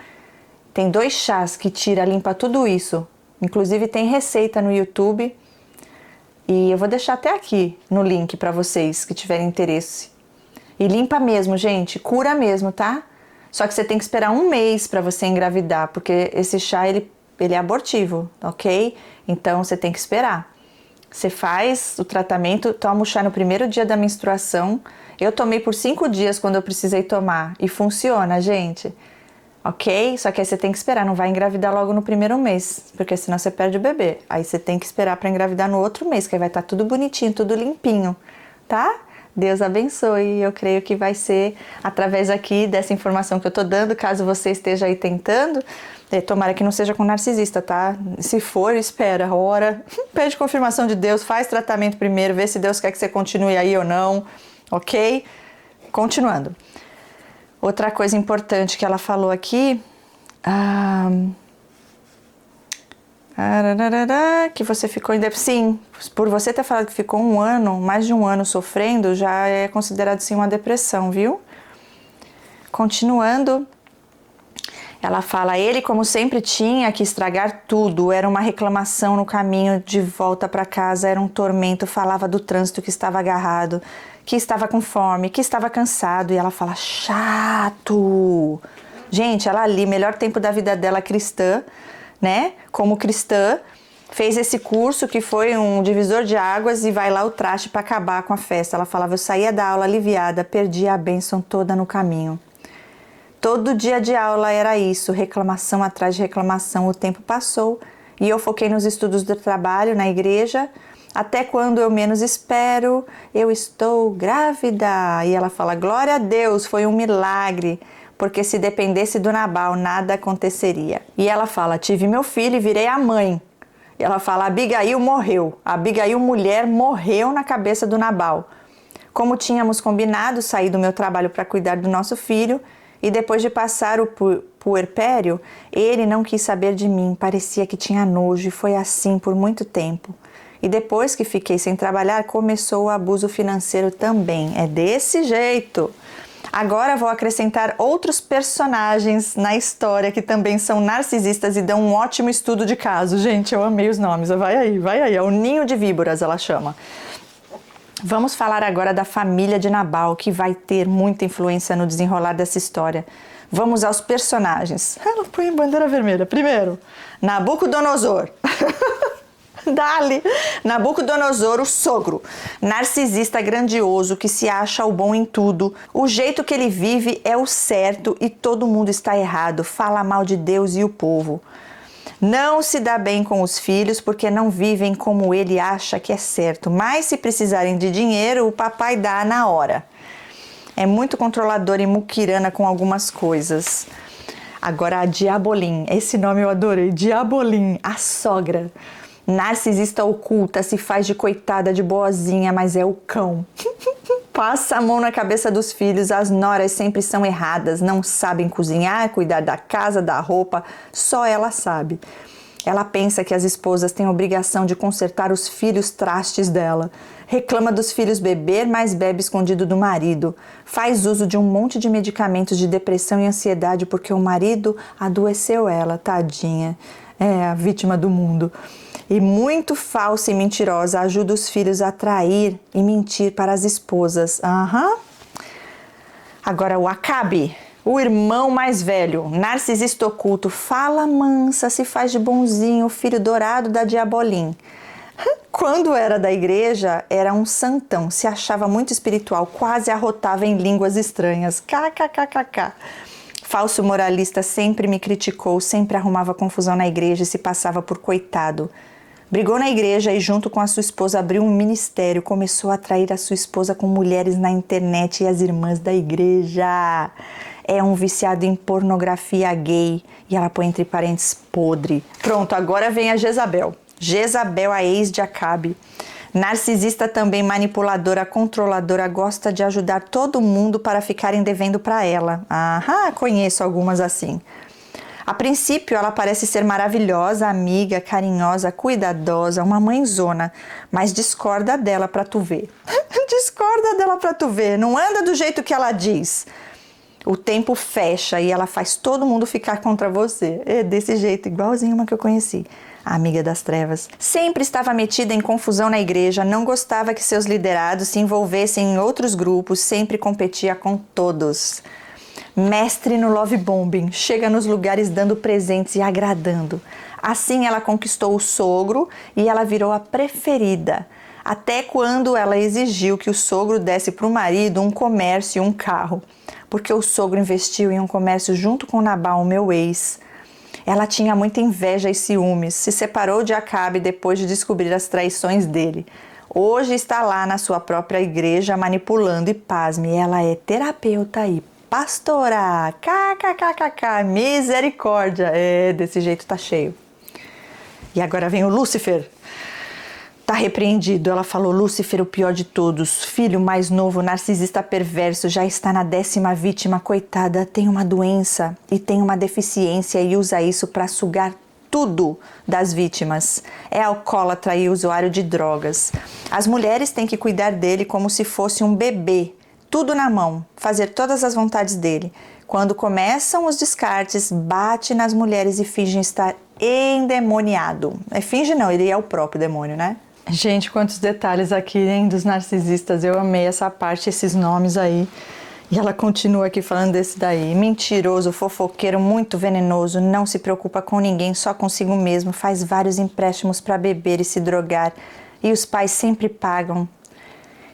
Tem 2 chás que limpa tudo isso. Inclusive tem receita no YouTube. E eu vou deixar até aqui no link para vocês que tiverem interesse. E limpa mesmo, gente. Cura mesmo, tá? Só que você tem que esperar 1 mês para você engravidar, porque esse chá ele é abortivo, ok? Então você tem que esperar. Você faz o tratamento, toma o chá no primeiro dia da menstruação. Eu tomei por 5 dias quando eu precisei tomar e funciona, gente. Ok? Só que aí você tem que esperar, não vai engravidar logo no primeiro mês, porque senão você perde o bebê. Aí você tem que esperar para engravidar no outro mês, que aí vai estar tudo bonitinho, tudo limpinho, tá? Deus abençoe. Eu creio que vai ser através aqui dessa informação que eu tô dando, caso você esteja aí tentando. Tomara que não seja com narcisista, tá? Se for, espera, ora, pede confirmação de Deus, faz tratamento primeiro, vê se Deus quer que você continue aí ou não, ok? Continuando. Outra coisa importante que ela falou aqui, que você ficou sim, por você ter falado que ficou 1 ano, mais de 1 ano sofrendo, já é considerado sim uma depressão, viu? Continuando. Ela fala, ele como sempre tinha que estragar tudo, era uma reclamação no caminho de volta para casa, era um tormento, falava do trânsito que estava agarrado, que estava com fome, que estava cansado, e ela fala, chato. Gente, ela ali, melhor tempo da vida dela cristã, né, como cristã, fez esse curso que foi um divisor de águas e vai lá o traste para acabar com a festa. Ela falava, eu saía da aula aliviada, perdi a bênção toda no caminho. Todo dia de aula era isso, reclamação atrás de reclamação. O tempo passou e eu foquei nos estudos do trabalho na igreja. Até quando eu menos espero, eu estou grávida. E ela fala, glória a Deus, foi um milagre, porque se dependesse do Nabal, nada aconteceria. E ela fala, tive meu filho e virei a mãe. E ela fala, Abigail morreu. A Abigail, mulher, morreu na cabeça do Nabal. Como tínhamos combinado, saí do meu trabalho para cuidar do nosso filho. E depois de passar o puerpério, ele não quis saber de mim, parecia que tinha nojo e foi assim por muito tempo. E depois que fiquei sem trabalhar, começou o abuso financeiro também. É desse jeito. Agora vou acrescentar outros personagens na história que também são narcisistas e dão um ótimo estudo de caso. Gente, eu amei os nomes. Vai aí. É o ninho de víboras, ela chama. Vamos falar agora da família de Nabal, que vai ter muita influência no desenrolar dessa história. Vamos aos personagens. Ela põe bandeira vermelha. Primeiro, Nabucodonosor. Dali. Nabucodonosor, o sogro. Narcisista grandioso que se acha o bom em tudo. O jeito que ele vive é o certo e todo mundo está errado. Fala mal de Deus e o povo. Não se dá bem com os filhos porque não vivem como ele acha que é certo. Mas se precisarem de dinheiro, o papai dá na hora. É muito controlador e muquirana com algumas coisas. Agora a Diabolim, esse nome eu adorei, Diabolim, a sogra. Narcisista oculta, se faz de coitada, de boazinha, mas é o cão. Passa a mão na cabeça dos filhos, as noras sempre são erradas, não sabem cozinhar, cuidar da casa, da roupa, só ela sabe. Ela pensa que as esposas têm obrigação de consertar os filhos trastes dela. Reclama dos filhos beber, mas bebe escondido do marido. Faz uso de um monte de medicamentos de depressão e ansiedade porque o marido adoeceu ela, tadinha. É a vítima do mundo. E muito falsa e mentirosa, ajuda os filhos a trair e mentir para as esposas. Agora o Acabe. O irmão mais velho, narcisista oculto, fala mansa, se faz de bonzinho, filho dourado da Diabolim. Quando era da igreja, era um santão, se achava muito espiritual, quase arrotava em línguas estranhas. KKKKK. Falso moralista, sempre me criticou, sempre arrumava confusão na igreja e se passava por coitado. Brigou na igreja e junto com a sua esposa abriu um ministério, começou a atrair a sua esposa com mulheres na internet e as irmãs da igreja. É um viciado em pornografia gay e ela põe entre parênteses podre. Pronto, agora vem a Jezabel. Jezabel, a ex de Acabe. Narcisista também, manipuladora, controladora, gosta de ajudar todo mundo para ficarem devendo para ela. Conheço algumas assim. A princípio, ela parece ser maravilhosa, amiga, carinhosa, cuidadosa, uma mãezona, mas discorda dela pra tu ver. Discorda dela pra tu ver, não anda do jeito que ela diz. O tempo fecha e ela faz todo mundo ficar contra você. É desse jeito, igualzinho uma que eu conheci. A amiga das trevas. Sempre estava metida em confusão na igreja, não gostava que seus liderados se envolvessem em outros grupos, sempre competia com todos. Mestre no love bombing, chega nos lugares dando presentes e agradando. Assim ela conquistou o sogro e ela virou a preferida. Até quando ela exigiu que o sogro desse para o marido um comércio e um carro. Porque o sogro investiu em um comércio junto com Nabal, meu ex. Ela tinha muita inveja e ciúmes, se separou de Acabe depois de descobrir as traições dele. Hoje está lá na sua própria igreja manipulando e pasme, ela é terapeuta e pastora. KKKKK, misericórdia. É, desse jeito tá cheio. E agora vem o Lúcifer. Tá repreendido. Ela falou: Lúcifer, o pior de todos, filho mais novo, narcisista perverso, já está na 10ª vítima, coitada, tem uma doença e tem uma deficiência e usa isso para sugar tudo das vítimas. É alcoólatra e usuário de drogas. As mulheres têm que cuidar dele como se fosse um bebê, tudo na mão, fazer todas as vontades dele. Quando começam os descartes, bate nas mulheres e finge estar endemoniado. Finge não, ele é o próprio demônio, né? Gente, quantos detalhes aqui, hein, dos narcisistas. Eu amei essa parte, esses nomes aí. E ela continua aqui falando desse daí. Mentiroso, fofoqueiro, muito venenoso, não se preocupa com ninguém, só consigo mesmo, faz vários empréstimos para beber e se drogar. E os pais sempre pagam.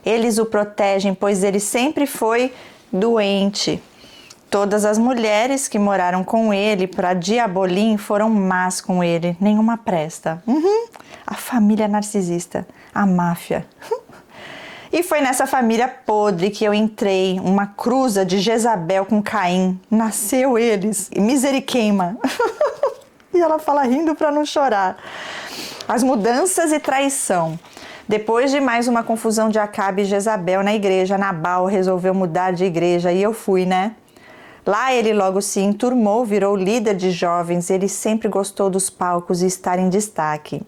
Eles o protegem, pois ele sempre foi doente. Todas as mulheres que moraram com ele para Diabolim foram más com ele, nenhuma presta. A família narcisista, a máfia. E foi nessa família podre que eu entrei, uma cruza de Jezabel com Caim. Nasceu eles, miseriqueima. E ela fala rindo para não chorar. As mudanças e traição. Depois de mais uma confusão de Acabe e Jezabel na igreja, Nabal resolveu mudar de igreja e eu fui, né? Lá ele logo se enturmou, virou líder de jovens, ele sempre gostou dos palcos e estar em destaque.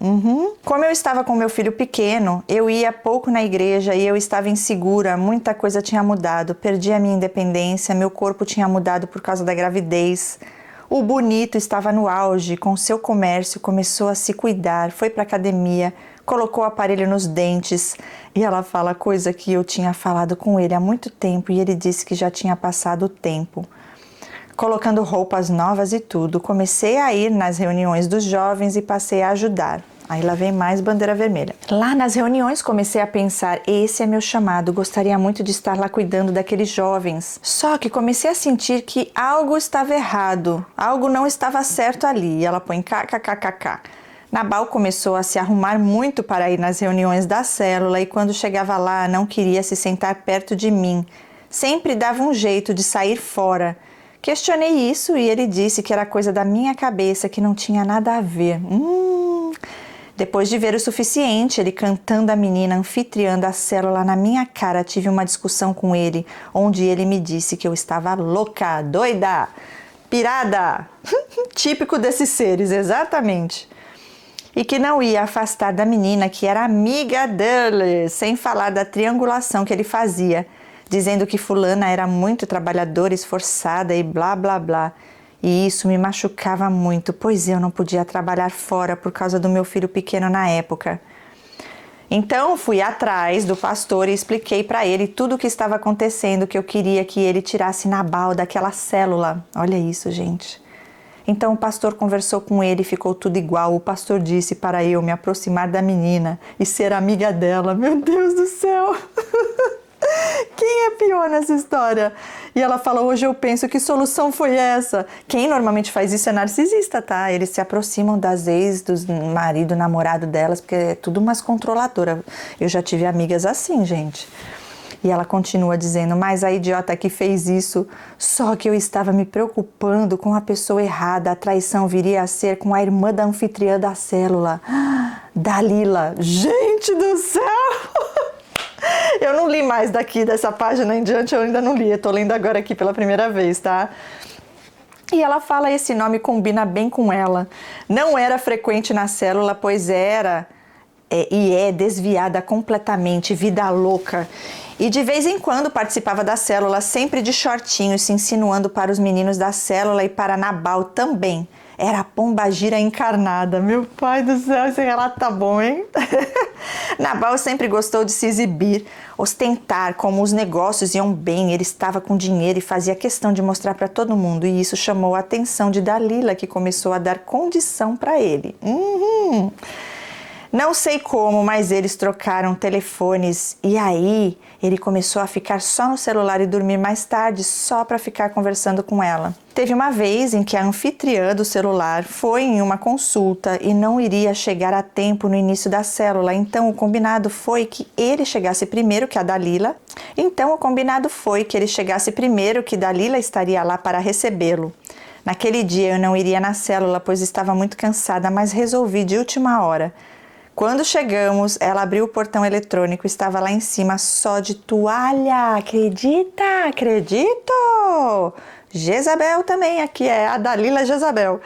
Como eu estava com meu filho pequeno, eu ia pouco na igreja e eu estava insegura, muita coisa tinha mudado, perdi a minha independência, meu corpo tinha mudado por causa da gravidez. O bonito estava no auge, com seu comércio, começou a se cuidar, foi para academia, colocou o aparelho nos dentes e ela fala coisa que eu tinha falado com ele há muito tempo e ele disse que já tinha passado o tempo. Colocando roupas novas e tudo, comecei a ir nas reuniões dos jovens e passei a ajudar. Aí lá vem mais bandeira vermelha. Lá nas reuniões comecei a pensar, esse é meu chamado, gostaria muito de estar lá cuidando daqueles jovens. Só que comecei a sentir que algo estava errado, algo não estava certo ali. E ela põe kkkk. Nabal começou a se arrumar muito para ir nas reuniões da célula e quando chegava lá não queria se sentar perto de mim. Sempre dava um jeito de sair fora. Questionei isso e ele disse que era coisa da minha cabeça, que não tinha nada a ver. Depois de ver o suficiente, ele cantando a menina, anfitriando a célula na minha cara, tive uma discussão com ele, onde ele me disse que eu estava louca, doida, pirada, típico desses seres, exatamente. E que não ia afastar da menina que era amiga dele, sem falar da triangulação que ele fazia, dizendo que fulana era muito trabalhadora, esforçada e blá blá blá. E isso me machucava muito, pois eu não podia trabalhar fora por causa do meu filho pequeno na época. Então fui atrás do pastor e expliquei para ele tudo o que estava acontecendo, que eu queria que ele tirasse Nabal daquela célula. Olha isso, gente. Então o pastor conversou com ele e ficou tudo igual. O pastor disse para eu me aproximar da menina e ser amiga dela. Meu Deus do céu! Quem é pior nessa história? E ela fala, hoje eu penso, que solução foi essa? Quem normalmente faz isso é narcisista, tá? Eles se aproximam das ex, do marido, namorado delas, porque é tudo umas controladoras. Eu já tive amigas assim, gente. E ela continua dizendo, mas a idiota que fez isso, só que eu estava me preocupando com a pessoa errada, a traição viria a ser com a irmã da anfitriã da célula, Dalila. Gente do céu! Eu não li mais dessa página em diante, eu ainda não li, eu tô lendo agora aqui pela primeira vez, tá? E ela fala, esse nome combina bem com ela. Não era frequente na célula, pois era e é desviada completamente, vida louca. E de vez em quando participava da célula, sempre de shortinhos, se insinuando para os meninos da célula e para Nabal também. Era a pombagira encarnada. Meu pai do céu, esse relato tá bom, hein? Nabal sempre gostou de se exibir, ostentar como os negócios iam bem, ele estava com dinheiro e fazia questão de mostrar para todo mundo. E isso chamou a atenção de Dalila, que começou a dar condição para ele. Não sei como, mas eles trocaram telefones e aí ele começou a ficar só no celular e dormir mais tarde só para ficar conversando com ela. Teve uma vez em que a anfitriã do celular foi em uma consulta e não iria chegar a tempo no início da célula, então o combinado foi que ele chegasse primeiro que a Dalila. Dalila estaria lá para recebê-lo. Naquele dia eu não iria na célula, pois estava muito cansada, mas resolvi de última hora. Quando chegamos, ela abriu o portão eletrônico, estava lá em cima só de toalha. Acredita? Acredito! Jezabel também, aqui é a Dalila Jezabel.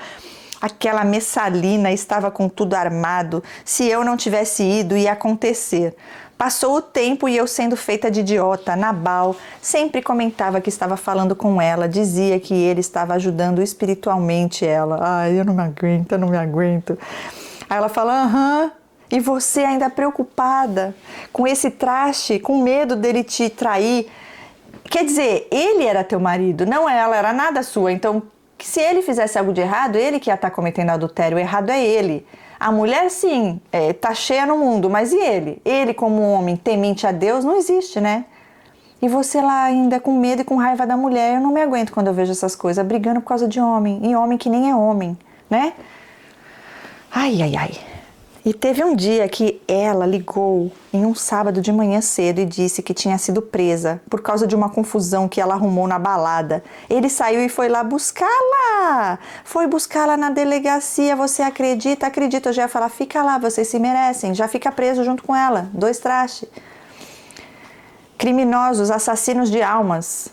Aquela Messalina estava com tudo armado. Se eu não tivesse ido, ia acontecer. Passou o tempo e eu sendo feita de idiota. Nabal sempre comentava que estava falando com ela, dizia que ele estava ajudando espiritualmente ela. Ai, eu não me aguento. Aí ela fala, e você ainda preocupada com esse traste, com medo dele te trair. Quer dizer, ele era teu marido, não ela, era nada sua. Então, se ele fizesse algo de errado, ele que ia estar cometendo adultério, o errado é ele. A mulher, sim, tá cheia no mundo, mas e ele? Ele, como homem temente a Deus, não existe, né? E você lá ainda com medo e com raiva da mulher. Eu não me aguento quando eu vejo essas coisas, brigando por causa de homem. E homem que nem é homem, né? Ai, ai, ai. E teve um dia que ela ligou em um sábado de manhã cedo e disse que tinha sido presa por causa de uma confusão que ela arrumou na balada. Ele saiu e foi lá buscá-la. Foi buscá-la na delegacia. Você acredita? Acredito. Eu já ia falar, fica lá, vocês se merecem. Já fica preso junto com ela. 2 trastes. Criminosos, assassinos de almas.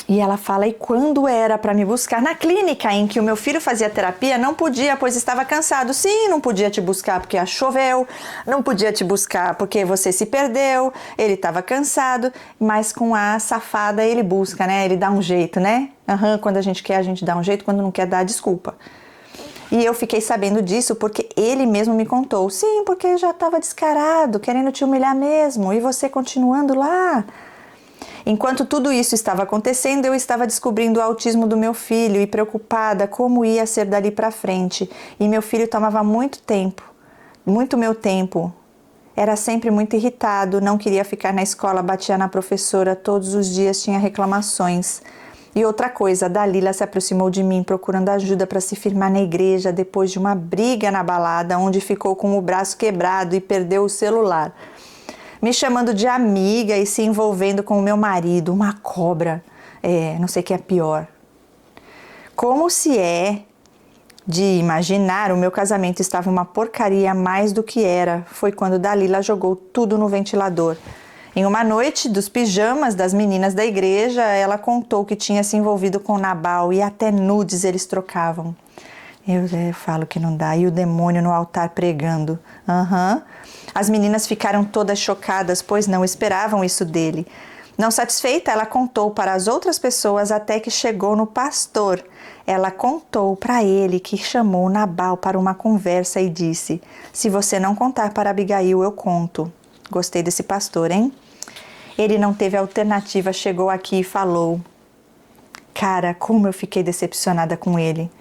E ela fala, e quando era para me buscar? Na clínica em que o meu filho fazia terapia, não podia, pois estava cansado. Sim, não podia te buscar porque choveu, não podia te buscar porque você se perdeu, ele estava cansado, mas com a safada ele busca, né? Ele dá um jeito, né? Quando a gente quer, a gente dá um jeito, quando não quer, dá desculpa. E eu fiquei sabendo disso porque ele mesmo me contou. Sim, porque já estava descarado, querendo te humilhar mesmo, e você continuando lá. Enquanto tudo isso estava acontecendo, eu estava descobrindo o autismo do meu filho e preocupada como ia ser dali para frente. E meu filho tomava muito meu tempo. Era sempre muito irritado, não queria ficar na escola, batia na professora, todos os dias tinha reclamações. E outra coisa, a Dalila se aproximou de mim procurando ajuda para se firmar na igreja depois de uma briga na balada, onde ficou com o braço quebrado e perdeu o celular. Me chamando de amiga e se envolvendo com o meu marido, uma cobra, não sei o que é pior. Como se de imaginar, o meu casamento estava uma porcaria mais do que era. Foi quando Dalila jogou tudo no ventilador. Em uma noite dos pijamas das meninas da igreja, ela contou que tinha se envolvido com Nabal e até nudes eles trocavam. Eu falo que não dá. E o demônio no altar pregando. As meninas ficaram todas chocadas, pois não esperavam isso dele. Não satisfeita, ela contou para as outras pessoas até que chegou no pastor. Ela contou para ele que chamou Nabal para uma conversa e disse: se você não contar para Abigail, eu conto. Gostei desse pastor, hein? Ele não teve alternativa, chegou aqui e falou. Cara, como eu fiquei decepcionada com ele.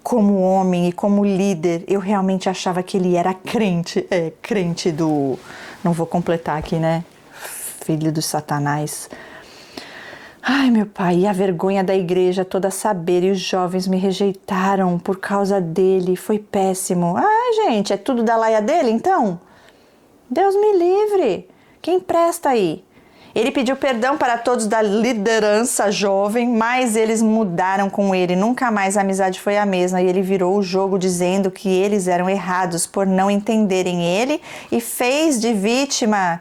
Como homem e como líder, eu realmente achava que ele era crente. Crente do... Não vou completar aqui, né? Filho do Satanás. Ai, meu pai, e a vergonha da igreja toda a saber, e os jovens me rejeitaram por causa dele, foi péssimo. Ai, gente, é tudo da laia dele, então? Deus me livre, quem presta aí? Ele pediu perdão para todos da liderança jovem, mas eles mudaram com ele. Nunca mais a amizade foi a mesma e ele virou o jogo dizendo que eles eram errados por não entenderem ele e fez-se vítima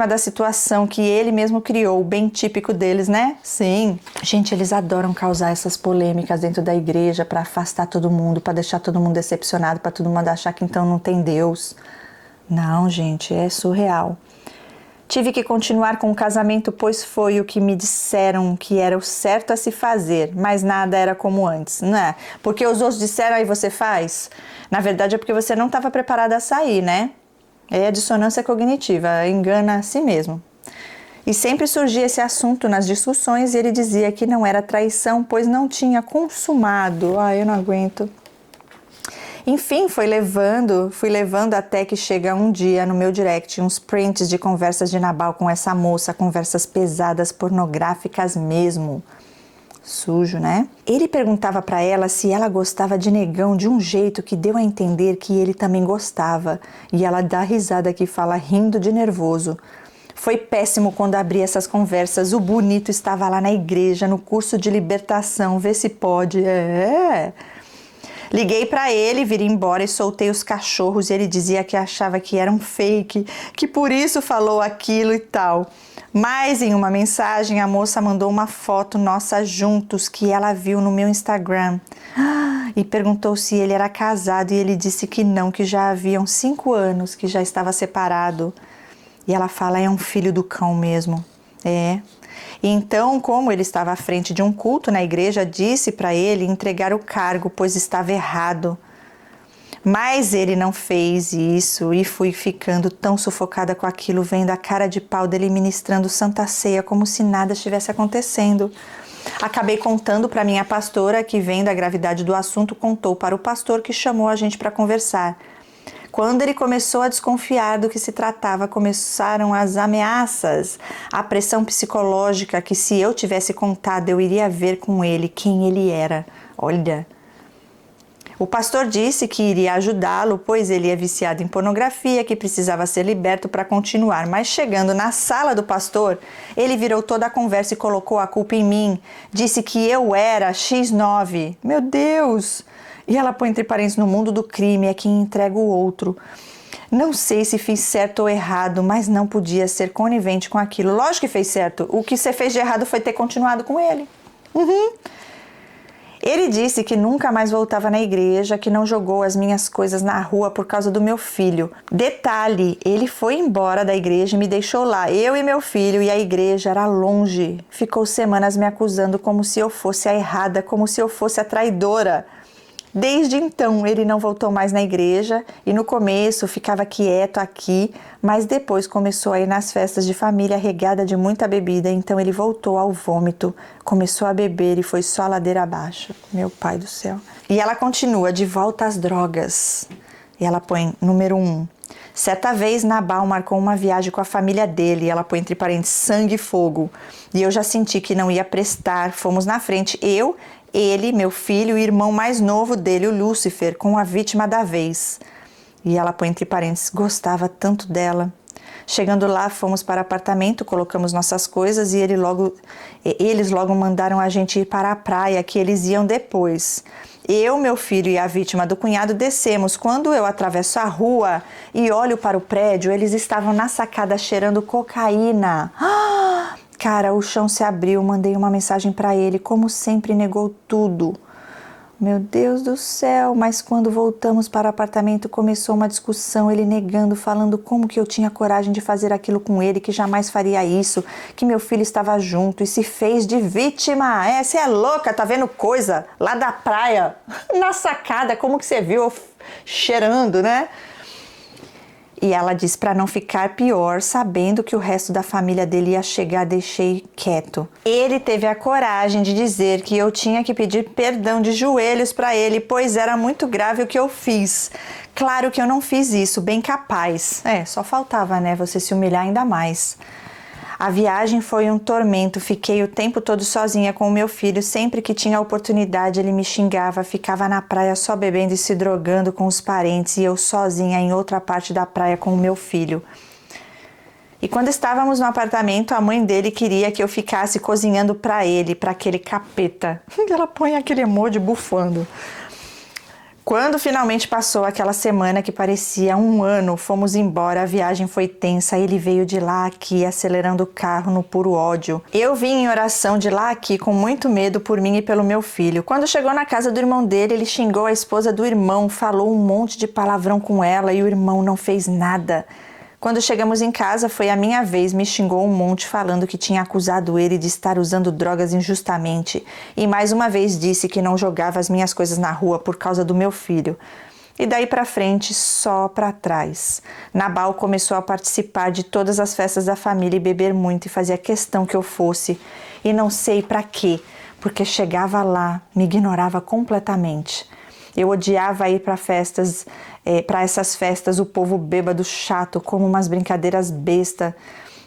da situação que ele mesmo criou, bem típico deles, né? Sim. Gente, eles adoram causar essas polêmicas dentro da igreja para afastar todo mundo, para deixar todo mundo decepcionado, para todo mundo achar que então não tem Deus. Não, gente, é surreal. Tive que continuar com o casamento, pois foi o que me disseram que era o certo a se fazer, mas nada era como antes, né? Porque os outros disseram, aí você faz. Na verdade é porque você não estava preparada a sair, né? É a dissonância cognitiva, engana a si mesmo. E sempre surgia esse assunto nas discussões e ele dizia que não era traição, pois não tinha consumado. Ai, eu não aguento. Enfim, fui levando até que chega um dia no meu direct uns prints de conversas de Nabal com essa moça, conversas pesadas, pornográficas mesmo. Sujo, né? Ele perguntava para ela se ela gostava de negão de um jeito que deu a entender que ele também gostava. E ela dá risada que fala rindo de nervoso. Foi péssimo quando abri essas conversas. O bonito estava lá na igreja, no curso de libertação. Vê se pode. Liguei para ele, virei embora e soltei os cachorros e ele dizia que achava que era um fake, que por isso falou aquilo e tal. Mas em uma mensagem a moça mandou uma foto nossa juntos que ela viu no meu Instagram e perguntou se ele era casado e ele disse que não, que já haviam 5 anos, que já estava separado. E ela fala, é um filho do cão mesmo. E então, como ele estava à frente de um culto na igreja, disse para ele entregar o cargo, pois estava errado. Mas ele não fez isso e fui ficando tão sufocada com aquilo, vendo a cara de pau dele ministrando Santa Ceia como se nada estivesse acontecendo. Acabei contando para minha pastora, que vendo a gravidade do assunto, contou para o pastor que chamou a gente para conversar. Quando ele começou a desconfiar do que se tratava, começaram as ameaças, a pressão psicológica que se eu tivesse contado, eu iria ver com ele quem ele era. Olha, o pastor disse que iria ajudá-lo, pois ele é viciado em pornografia, que precisava ser liberto para continuar. Mas chegando na sala do pastor, ele virou toda a conversa e colocou a culpa em mim. Disse que eu era X9. Meu Deus! E ela põe entre parênteses, no mundo do crime é quem entrega o outro. Não sei se fiz certo ou errado, mas não podia ser conivente com aquilo. Lógico que fez certo. O que você fez de errado foi ter continuado com ele. Ele disse que nunca mais voltava na igreja, que não jogou as minhas coisas na rua por causa do meu filho. Detalhe, ele foi embora da igreja e me deixou lá, eu e meu filho, e a igreja era longe. Ficou semanas me acusando como se eu fosse a errada, como se eu fosse a traidora. Desde então, ele não voltou mais na igreja e no começo ficava quieto aqui, mas depois começou a ir nas festas de família regada de muita bebida, então ele voltou ao vômito, começou a beber e foi só ladeira abaixo. Meu pai do céu. E ela continua, de volta às drogas. E ela põe número 1. Certa vez, Nabal marcou uma viagem com a família dele, ela põe entre parênteses, sangue e fogo. E eu já senti que não ia prestar, fomos na frente, ele, meu filho e o irmão mais novo dele, o Lúcifer, com a vítima da vez. E ela põe entre parênteses, gostava tanto dela. Chegando lá, fomos para o apartamento, colocamos nossas coisas e eles logo mandaram a gente ir para a praia, que eles iam depois. Eu, meu filho e a vítima do cunhado descemos. Quando eu atravesso a rua e olho para o prédio, eles estavam na sacada cheirando cocaína. Cara, o chão se abriu, mandei uma mensagem para ele, como sempre negou tudo. Meu Deus do céu, mas quando voltamos para o apartamento começou uma discussão, ele negando, falando como que eu tinha coragem de fazer aquilo com ele, que jamais faria isso, que meu filho estava junto e se fez de vítima. Você é louca, tá vendo coisa lá da praia, na sacada, como que você viu cheirando, né? E ela disse para não ficar pior, sabendo que o resto da família dele ia chegar, deixei quieto. Ele teve a coragem de dizer que eu tinha que pedir perdão de joelhos para ele, pois era muito grave o que eu fiz. Claro que eu não fiz isso, bem capaz. Só faltava, né, você se humilhar ainda mais. A viagem foi um tormento, fiquei o tempo todo sozinha com o meu filho, sempre que tinha oportunidade ele me xingava, ficava na praia só bebendo e se drogando com os parentes e eu sozinha em outra parte da praia com o meu filho. E quando estávamos no apartamento, a mãe dele queria que eu ficasse cozinhando para ele, para aquele capeta. Ela põe aquele emoji bufando. Quando finalmente passou aquela semana que parecia um ano, fomos embora, a viagem foi tensa, ele veio de lá aqui, acelerando o carro no puro ódio. Eu vim em oração de lá aqui com muito medo por mim e pelo meu filho. Quando chegou na casa do irmão dele, ele xingou a esposa do irmão, falou um monte de palavrão com ela e o irmão não fez nada. Quando chegamos em casa, foi a minha vez, me xingou um monte falando que tinha acusado ele de estar usando drogas injustamente e mais uma vez disse que não jogava as minhas coisas na rua por causa do meu filho. E daí pra frente, só pra trás. Nabal começou a participar de todas as festas da família e beber muito e fazia questão que eu fosse. E não sei pra quê, porque chegava lá, me ignorava completamente. Eu odiava ir para festas, para essas festas, o povo bêbado chato, como umas brincadeiras besta.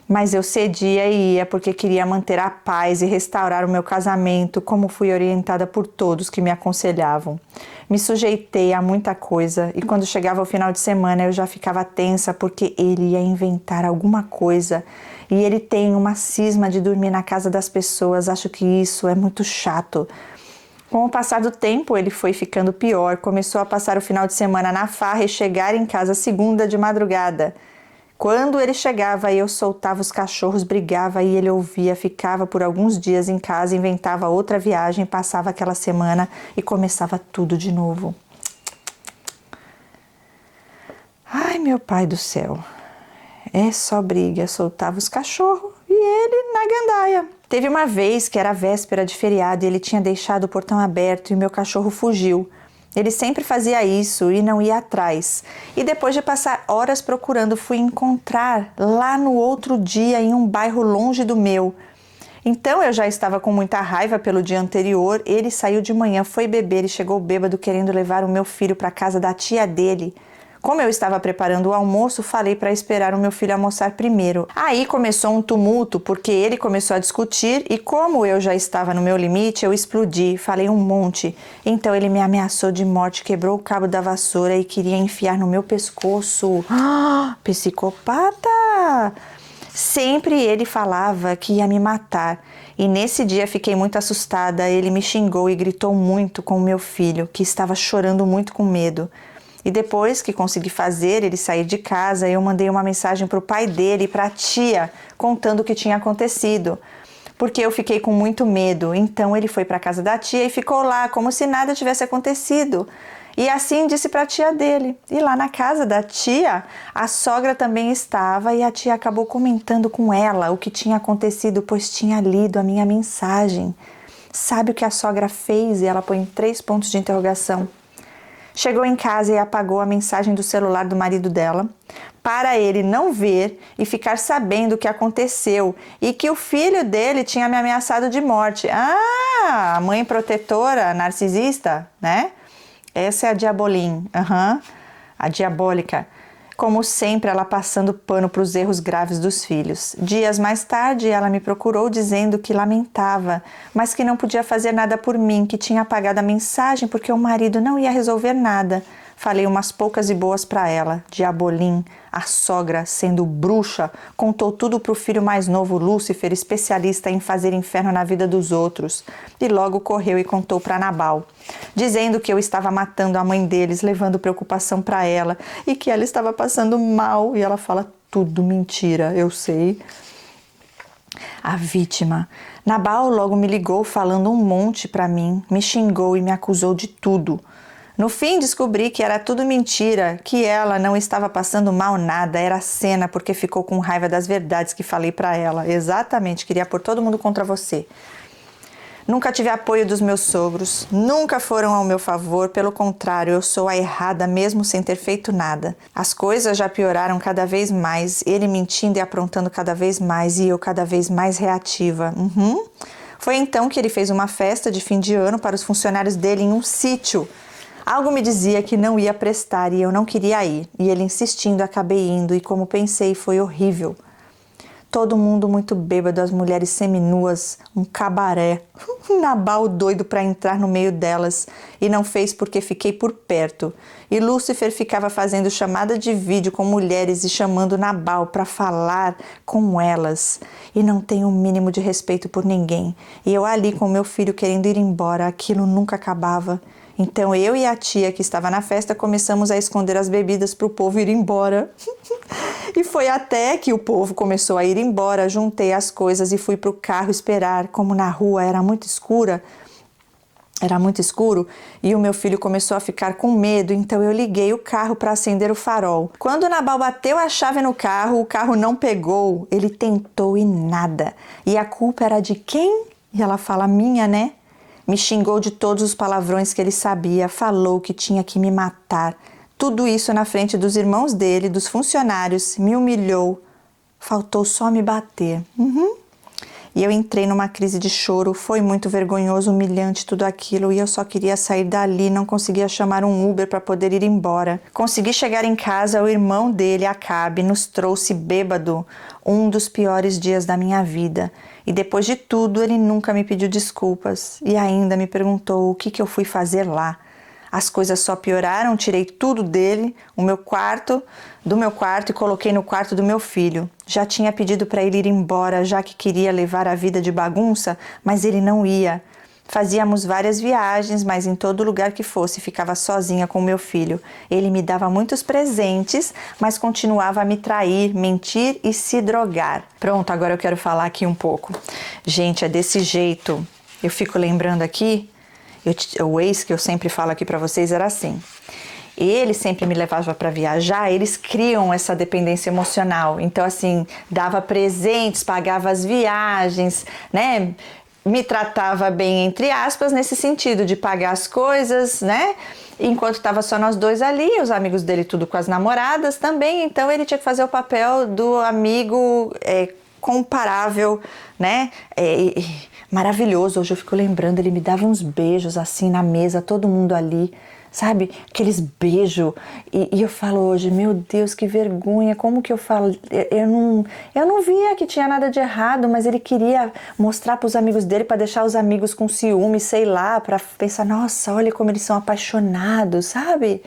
Mas eu cedia e ia porque queria manter a paz e restaurar o meu casamento, como fui orientada por todos que me aconselhavam. Me sujeitei a muita coisa e quando chegava o final de semana eu já ficava tensa porque ele ia inventar alguma coisa. E ele tem uma cisma de dormir na casa das pessoas, acho que isso é muito chato. Com o passar do tempo, ele foi ficando pior, começou a passar o final de semana na farra e chegar em casa segunda de madrugada. Quando ele chegava, eu soltava os cachorros, brigava e ele ouvia, ficava por alguns dias em casa, inventava outra viagem, passava aquela semana e começava tudo de novo. Ai, meu pai do céu, é só briga, soltava os cachorros e ele na gandaia. Teve uma vez que era véspera de feriado e ele tinha deixado o portão aberto e meu cachorro fugiu. Ele sempre fazia isso e não ia atrás. E depois de passar horas procurando, fui encontrar lá no outro dia em um bairro longe do meu. Então eu já estava com muita raiva pelo dia anterior. Ele saiu de manhã, foi beber e chegou bêbado querendo levar o meu filho para casa da tia dele. Como eu estava preparando o almoço, falei para esperar o meu filho almoçar primeiro. Aí começou um tumulto, porque ele começou a discutir e como eu já estava no meu limite, eu explodi, falei um monte. Então ele me ameaçou de morte, quebrou o cabo da vassoura e queria enfiar no meu pescoço. Psicopata! Sempre ele falava que ia me matar. E nesse dia fiquei muito assustada, ele me xingou e gritou muito com o meu filho, que estava chorando muito com medo. E depois que consegui fazer ele sair de casa, eu mandei uma mensagem para o pai dele e para a tia, contando o que tinha acontecido. Porque eu fiquei com muito medo. Então ele foi para a casa da tia e ficou lá, como se nada tivesse acontecido. E assim disse para a tia dele. E lá na casa da tia, a sogra também estava e a tia acabou comentando com ela o que tinha acontecido, pois tinha lido a minha mensagem. Sabe o que a sogra fez? E ela põe 3 pontos de interrogação. Chegou em casa e apagou a mensagem do celular do marido dela, para ele não ver e ficar sabendo o que aconteceu e que o filho dele tinha me ameaçado de morte. A mãe protetora, narcisista, né? Essa é a Diabolim, a diabólica. Como sempre, ela passando pano para os erros graves dos filhos. Dias mais tarde, ela me procurou dizendo que lamentava, mas que não podia fazer nada por mim, que tinha apagado a mensagem porque o marido não ia resolver nada. Falei umas poucas e boas para ela. Diabolim, a sogra, sendo bruxa, contou tudo pro filho mais novo, Lúcifer, especialista em fazer inferno na vida dos outros. E logo correu e contou para Nabal, dizendo que eu estava matando a mãe deles, levando preocupação para ela e que ela estava passando mal. E ela fala, tudo mentira, eu sei. A vítima. Nabal logo me ligou falando um monte para mim, me xingou e me acusou de tudo. No fim descobri que era tudo mentira, que ela não estava passando mal nada, era cena porque ficou com raiva das verdades que falei para ela. Exatamente, queria pôr todo mundo contra você. Nunca tive apoio dos meus sogros, nunca foram ao meu favor, pelo contrário, eu sou a errada mesmo sem ter feito nada. As coisas já pioraram cada vez mais, ele mentindo e aprontando cada vez mais e eu cada vez mais reativa. Foi então que ele fez uma festa de fim de ano para os funcionários dele em um sítio. Algo me dizia que não ia prestar e eu não queria ir, e ele insistindo acabei indo e como pensei foi horrível. Todo mundo muito bêbado, as mulheres seminuas, um cabaré. Nabal doido para entrar no meio delas e não fez porque fiquei por perto. E Lúcifer ficava fazendo chamada de vídeo com mulheres e chamando Nabal para falar com elas. E não tem o mínimo de respeito por ninguém. E eu ali com meu filho querendo ir embora, aquilo nunca acabava. Então eu e a tia que estava na festa começamos a esconder as bebidas para o povo ir embora. E foi até que o povo começou a ir embora, juntei as coisas e fui para o carro esperar. Como na rua era muito escuro e o meu filho começou a ficar com medo, então eu liguei o carro para acender o farol. Quando Nabal bateu a chave no carro, o carro não pegou, ele tentou e nada. E a culpa era de quem? E ela fala, minha, né? Me xingou de todos os palavrões que ele sabia, falou que tinha que me matar. Tudo isso na frente dos irmãos dele, dos funcionários, me humilhou. Faltou só me bater. E eu entrei numa crise de choro, foi muito vergonhoso, humilhante tudo aquilo e eu só queria sair dali, não conseguia chamar um Uber para poder ir embora. Consegui chegar em casa, o irmão dele, Acabe, nos trouxe bêbado, um dos piores dias da minha vida. E depois de tudo, ele nunca me pediu desculpas e ainda me perguntou o que eu fui fazer lá. As coisas só pioraram, tirei tudo dele, do meu quarto e coloquei no quarto do meu filho. Já tinha pedido para ele ir embora, já que queria levar a vida de bagunça, mas ele não ia. Fazíamos várias viagens, mas em todo lugar que fosse, ficava sozinha com meu filho. Ele me dava muitos presentes, mas continuava a me trair, mentir e se drogar. Pronto, agora eu quero falar aqui um pouco. Gente, é desse jeito. Eu fico lembrando aqui, o ex que eu sempre falo aqui para vocês era assim. Ele sempre me levava para viajar, eles criam essa dependência emocional. Então, assim, dava presentes, pagava as viagens, né? Me tratava bem, entre aspas, nesse sentido de pagar as coisas, né? Enquanto estava só nós dois ali, os amigos dele tudo com as namoradas também. Então, ele tinha que fazer o papel do amigo comparável, né? Maravilhoso. Hoje eu fico lembrando, ele me dava uns beijos assim na mesa, todo mundo ali, sabe? Aqueles beijos. E eu falo hoje, meu Deus, que vergonha, como que eu falo? Eu não via que tinha nada de errado, mas ele queria mostrar para os amigos dele, para deixar os amigos com ciúme, sei lá, para pensar, nossa, olha como eles são apaixonados, sabe?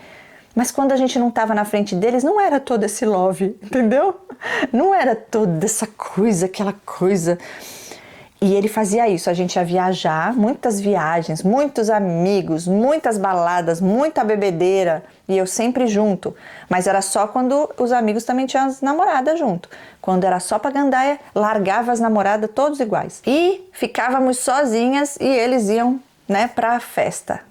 Mas quando a gente não estava na frente deles, não era todo esse love, entendeu? Não era toda essa coisa, aquela coisa. E ele fazia isso, a gente ia viajar, muitas viagens, muitos amigos, muitas baladas, muita bebedeira, e eu sempre junto. Mas era só quando os amigos também tinham as namoradas junto. Quando era só pra gandaia, largava as namoradas todos iguais. E ficávamos sozinhas e eles iam, né, pra festa.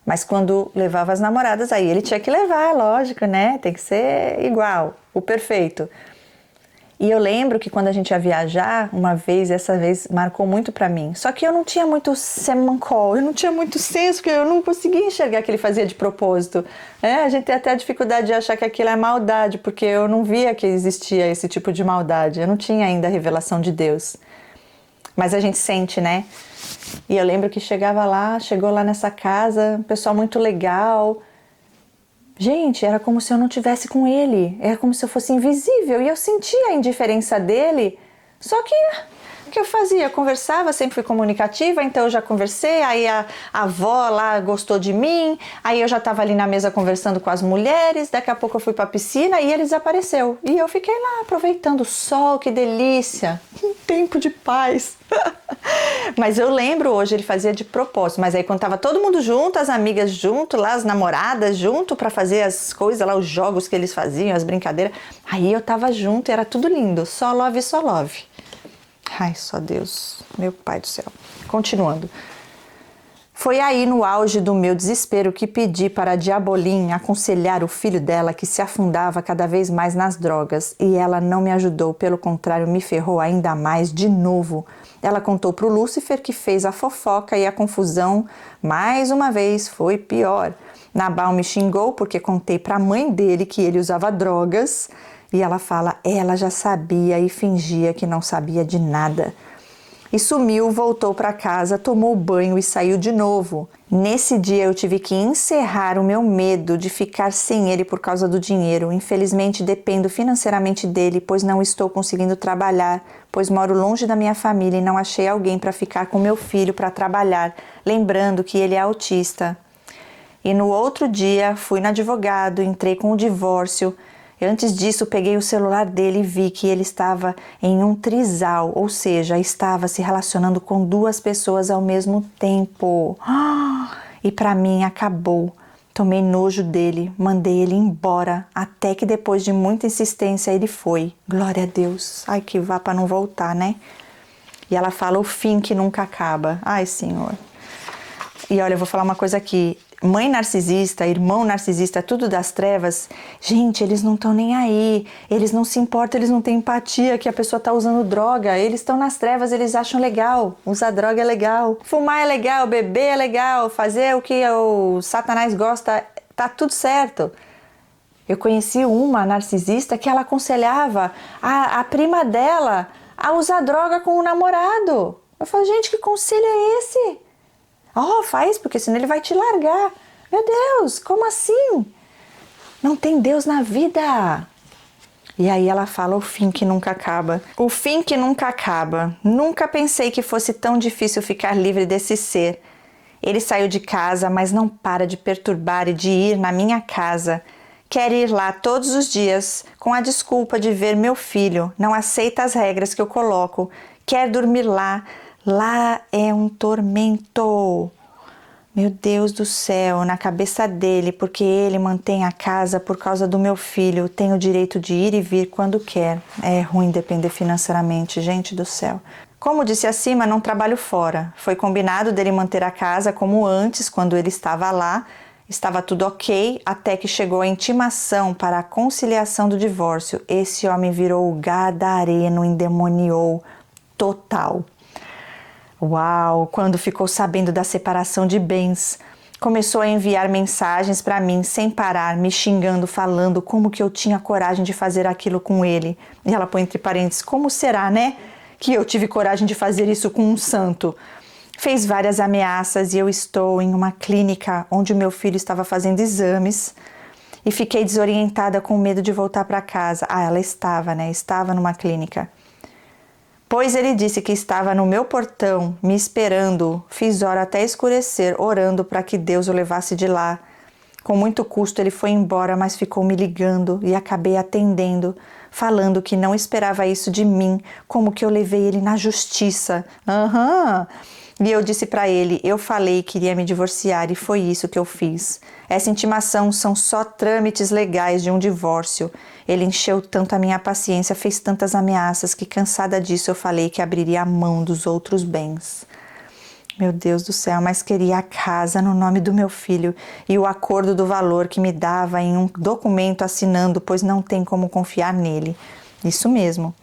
Mas quando levava as namoradas, aí ele tinha que levar, lógico, né? Tem que ser igual, o perfeito. E eu lembro que quando a gente ia viajar, uma vez, essa vez marcou muito pra mim. Só que eu não tinha muito semancol, eu não tinha muito senso, porque eu não conseguia enxergar que ele fazia de propósito. A gente tem até a dificuldade de achar que aquilo é maldade, porque eu não via que existia esse tipo de maldade. Eu não tinha ainda a revelação de Deus. Mas a gente sente, né? E eu lembro que chegou lá nessa casa, um pessoal muito legal. Gente, era como se eu não tivesse com ele, era como se eu fosse invisível e eu sentia a indiferença dele, só que O que eu fazia? Eu conversava, sempre fui comunicativa, então eu já conversei, aí a avó lá gostou de mim, aí eu já estava ali na mesa conversando com as mulheres, daqui a pouco eu fui para a piscina e ele desapareceu. E eu fiquei lá aproveitando o sol, que delícia, um tempo de paz. Mas eu lembro hoje, ele fazia de propósito, mas aí quando tava todo mundo junto, as amigas junto, lá as namoradas junto para fazer as coisas lá, os jogos que eles faziam, as brincadeiras, aí eu tava junto e era tudo lindo, só love, só love. Ai, só Deus, meu Pai do céu. Continuando. Foi aí no auge do meu desespero que pedi para a Diabolim aconselhar o filho dela que se afundava cada vez mais nas drogas e ela não me ajudou, pelo contrário, me ferrou ainda mais de novo. Ela contou para o Lúcifer que fez a fofoca e a confusão, mais uma vez, foi pior. Nabal me xingou porque contei para a mãe dele que ele usava drogas. E ela fala, ela já sabia e fingia que não sabia de nada. E sumiu, voltou para casa, tomou banho e saiu de novo. Nesse dia eu tive que encerrar o meu medo de ficar sem ele por causa do dinheiro. Infelizmente dependo financeiramente dele, pois não estou conseguindo trabalhar, pois moro longe da minha família e não achei alguém para ficar com meu filho para trabalhar, lembrando que ele é autista. E no outro dia fui no advogado, entrei com o divórcio. Antes disso, peguei o celular dele e vi que ele estava em um trisal, ou seja, estava se relacionando com 2 pessoas ao mesmo tempo. E para mim acabou. Tomei nojo dele, mandei ele embora, até que depois de muita insistência ele foi. Glória a Deus. Ai, que vá para não voltar, né? E ela fala o fim que nunca acaba. Ai, Senhor. E olha, eu vou falar uma coisa aqui. Mãe narcisista, irmão narcisista, tudo das trevas, gente, eles não estão nem aí, eles não se importam, eles não têm empatia que a pessoa está usando droga, eles estão nas trevas, eles acham legal, usar droga é legal, fumar é legal, beber é legal, fazer o que o Satanás gosta, tá tudo certo. Eu conheci uma narcisista que ela aconselhava a prima dela a usar droga com o namorado. Eu falo, gente, que conselho é esse? Faz, porque senão ele vai te largar. Meu Deus, como assim? Não tem Deus na vida. E aí ela fala o fim que nunca acaba. O fim que nunca acaba. Nunca pensei que fosse tão difícil ficar livre desse ser. Ele saiu de casa, mas não para de perturbar e de ir na minha casa. Quer ir lá todos os dias, com a desculpa de ver meu filho. Não aceita as regras que eu coloco. Quer dormir lá. Lá é um tormento. Meu Deus do céu, na cabeça dele, porque ele mantém a casa por causa do meu filho. Tem o direito de ir e vir quando quer. É ruim depender financeiramente, gente do céu. Como disse acima, não trabalho fora. Foi combinado dele manter a casa como antes, quando ele estava lá. Estava tudo ok, até que chegou a intimação para a conciliação do divórcio. Esse homem virou o gadareno, endemoniou total. Uau! Quando ficou sabendo da separação de bens, começou a enviar mensagens para mim sem parar, me xingando, falando como que eu tinha coragem de fazer aquilo com ele. E ela põe entre parênteses, como será, né? Que eu tive coragem de fazer isso com um santo. Fez várias ameaças e eu estou em uma clínica onde o meu filho estava fazendo exames e fiquei desorientada com medo de voltar para casa. Ela estava, né? Estava numa clínica. Pois ele disse que estava no meu portão, me esperando. Fiz hora até escurecer, orando para que Deus o levasse de lá. Com muito custo ele foi embora, mas ficou me ligando e acabei atendendo, falando que não esperava isso de mim, como que eu levei ele na justiça. E eu disse para ele, eu falei que iria me divorciar e foi isso que eu fiz. Essa intimação são só trâmites legais de um divórcio. Ele encheu tanto a minha paciência, fez tantas ameaças que cansada disso eu falei que abriria a mão dos outros bens. Meu Deus do céu, mas queria a casa no nome do meu filho e o acordo do valor que me dava em um documento assinando, pois não tem como confiar nele. Isso mesmo.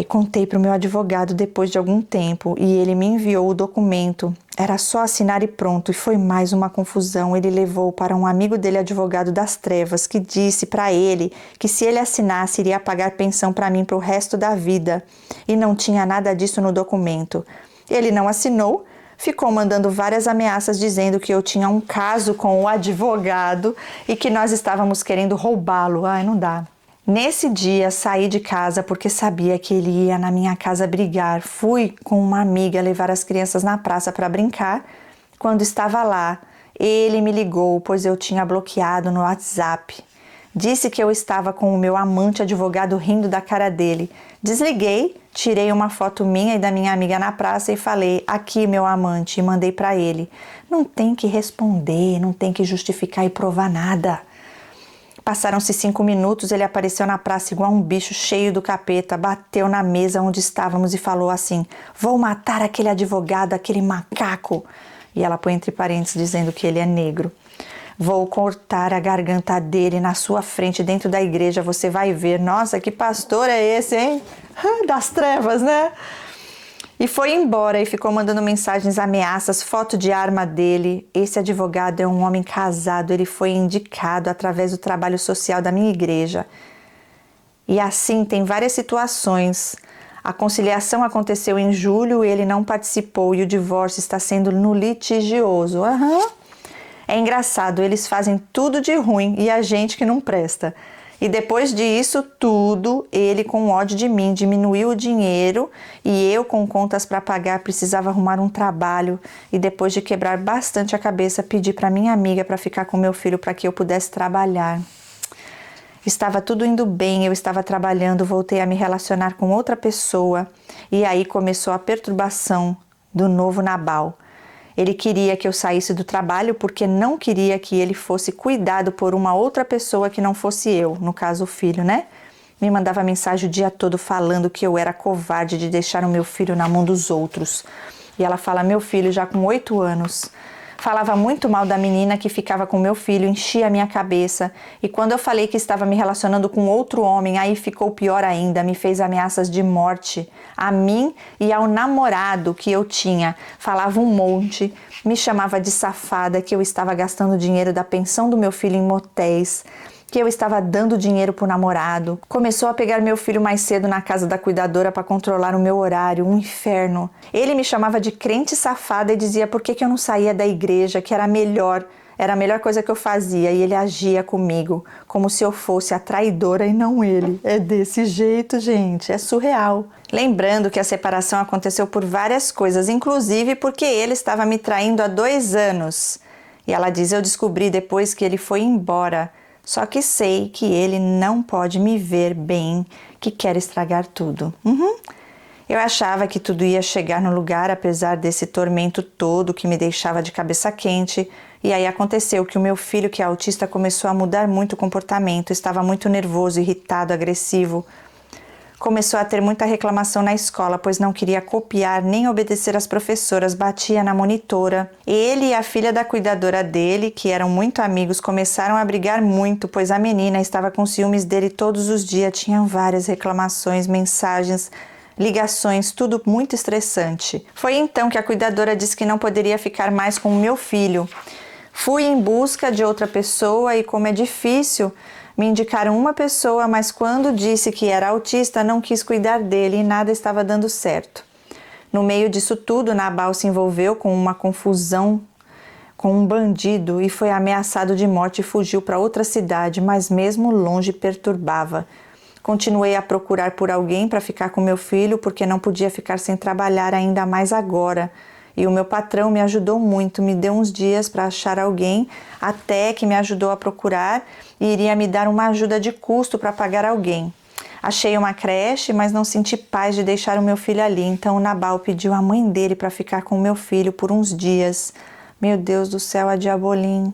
Contei para o meu advogado depois de algum tempo e ele me enviou o documento. Era só assinar e pronto, e foi mais uma confusão. Ele levou para um amigo dele, advogado das trevas, que disse para ele que se ele assinasse iria pagar pensão para mim para o resto da vida. E não tinha nada disso no documento. Ele não assinou, ficou mandando várias ameaças dizendo que eu tinha um caso com o advogado e que nós estávamos querendo roubá-lo. Não dá. Nesse dia, saí de casa porque sabia que ele ia na minha casa brigar. Fui com uma amiga levar as crianças na praça para brincar. Quando estava lá, ele me ligou, pois eu tinha bloqueado no WhatsApp. Disse que eu estava com o meu amante advogado rindo da cara dele. Desliguei, tirei uma foto minha e da minha amiga na praça e falei: aqui meu amante, e mandei para ele. Não tem que responder, não tem que justificar e provar nada. Passaram-se 5 minutos, ele apareceu na praça igual um bicho cheio do capeta, bateu na mesa onde estávamos e falou assim: vou matar aquele advogado, aquele macaco. E ela põe entre parênteses dizendo que ele é negro. Vou cortar a garganta dele na sua frente dentro da igreja, você vai ver. Nossa, que pastor é esse, hein? Das trevas, né? E foi embora e ficou mandando mensagens, ameaças, foto de arma dele. Esse advogado é um homem casado, ele foi indicado através do trabalho social da minha igreja. E assim tem várias situações. A conciliação aconteceu em julho, ele não participou e o divórcio está sendo no litigioso. É engraçado, eles fazem tudo de ruim e a gente que não presta. E depois disso tudo, ele com ódio de mim diminuiu o dinheiro e eu com contas para pagar precisava arrumar um trabalho e depois de quebrar bastante a cabeça pedi para minha amiga para ficar com meu filho para que eu pudesse trabalhar. Estava tudo indo bem, eu estava trabalhando, voltei a me relacionar com outra pessoa e aí começou a perturbação do novo Nabal. Ele queria que eu saísse do trabalho porque não queria que ele fosse cuidado por uma outra pessoa que não fosse eu, no caso o filho, né? Me mandava mensagem o dia todo falando que eu era covarde de deixar o meu filho na mão dos outros. E ela fala, meu filho já com 8 anos. Falava muito mal da menina que ficava com meu filho, enchia a minha cabeça. E quando eu falei que estava me relacionando com outro homem, aí ficou pior ainda, me fez ameaças de morte. A mim e ao namorado que eu tinha. Falava um monte, me chamava de safada, que eu estava gastando dinheiro da pensão do meu filho em motéis, que eu estava dando dinheiro pro namorado. Começou a pegar meu filho mais cedo na casa da cuidadora para controlar o meu horário, um inferno. Ele me chamava de crente safada e dizia por que eu não saía da igreja, que era a melhor coisa que eu fazia, e ele agia comigo como se eu fosse a traidora e não ele. É desse jeito, gente, é surreal. Lembrando que a separação aconteceu por várias coisas, inclusive porque ele estava me traindo há 2 anos. E ela diz, eu descobri depois que ele foi embora. Só que sei que ele não pode me ver bem, que quer estragar tudo. Eu achava que tudo ia chegar no lugar, apesar desse tormento todo que me deixava de cabeça quente. E aí aconteceu que o meu filho, que é autista, começou a mudar muito o comportamento. Estava muito nervoso, irritado, agressivo. Começou a ter muita reclamação na escola, pois não queria copiar nem obedecer às professoras, batia na monitora. Ele e a filha da cuidadora dele, que eram muito amigos, começaram a brigar muito, pois a menina estava com ciúmes dele todos os dias. Tinham várias reclamações, mensagens, ligações, tudo muito estressante. Foi então que a cuidadora disse que não poderia ficar mais com o meu filho. Fui em busca de outra pessoa e como é difícil, me indicaram uma pessoa, mas quando disse que era autista, não quis cuidar dele e nada estava dando certo. No meio disso tudo, Nabal se envolveu com uma confusão com um bandido e foi ameaçado de morte e fugiu para outra cidade, mas mesmo longe perturbava. Continuei a procurar por alguém para ficar com meu filho, porque não podia ficar sem trabalhar ainda mais agora. E o meu patrão me ajudou muito, me deu uns dias para achar alguém, até que me ajudou a procurar e iria me dar uma ajuda de custo para pagar alguém. Achei uma creche, mas não senti paz de deixar o meu filho ali, então o Nabal pediu à mãe dele para ficar com o meu filho por uns dias. Meu Deus do céu, a Diabolim.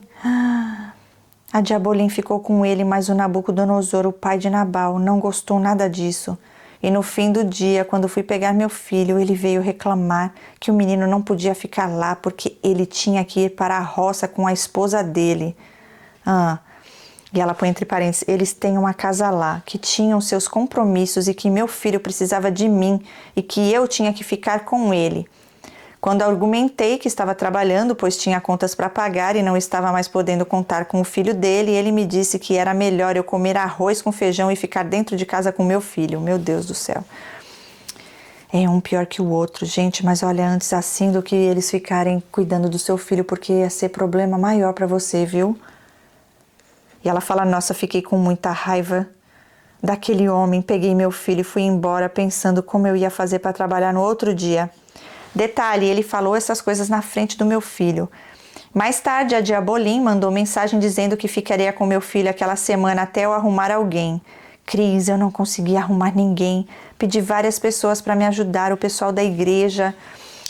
A Diabolim ficou com ele, mas o Nabucodonosor, o pai de Nabal, não gostou nada disso. E no fim do dia, quando fui pegar meu filho, ele veio reclamar que o menino não podia ficar lá porque ele tinha que ir para a roça com a esposa dele. E ela põe entre parênteses, eles têm uma casa lá, que tinham seus compromissos e que meu filho precisava de mim e que eu tinha que ficar com ele. Quando argumentei que estava trabalhando, pois tinha contas para pagar e não estava mais podendo contar com o filho dele, ele me disse que era melhor eu comer arroz com feijão e ficar dentro de casa com meu filho. Meu Deus do céu. É um pior que o outro, gente, mas olha, antes assim do que eles ficarem cuidando do seu filho, porque ia ser problema maior para você, viu? E ela fala, nossa, fiquei com muita raiva daquele homem, peguei meu filho e fui embora pensando como eu ia fazer para trabalhar no outro dia. Detalhe, ele falou essas coisas na frente do meu filho. Mais tarde, a Diabolim mandou mensagem dizendo que ficaria com meu filho aquela semana até eu arrumar alguém. Cris, eu não consegui arrumar ninguém. Pedi várias pessoas para me ajudar, o pessoal da igreja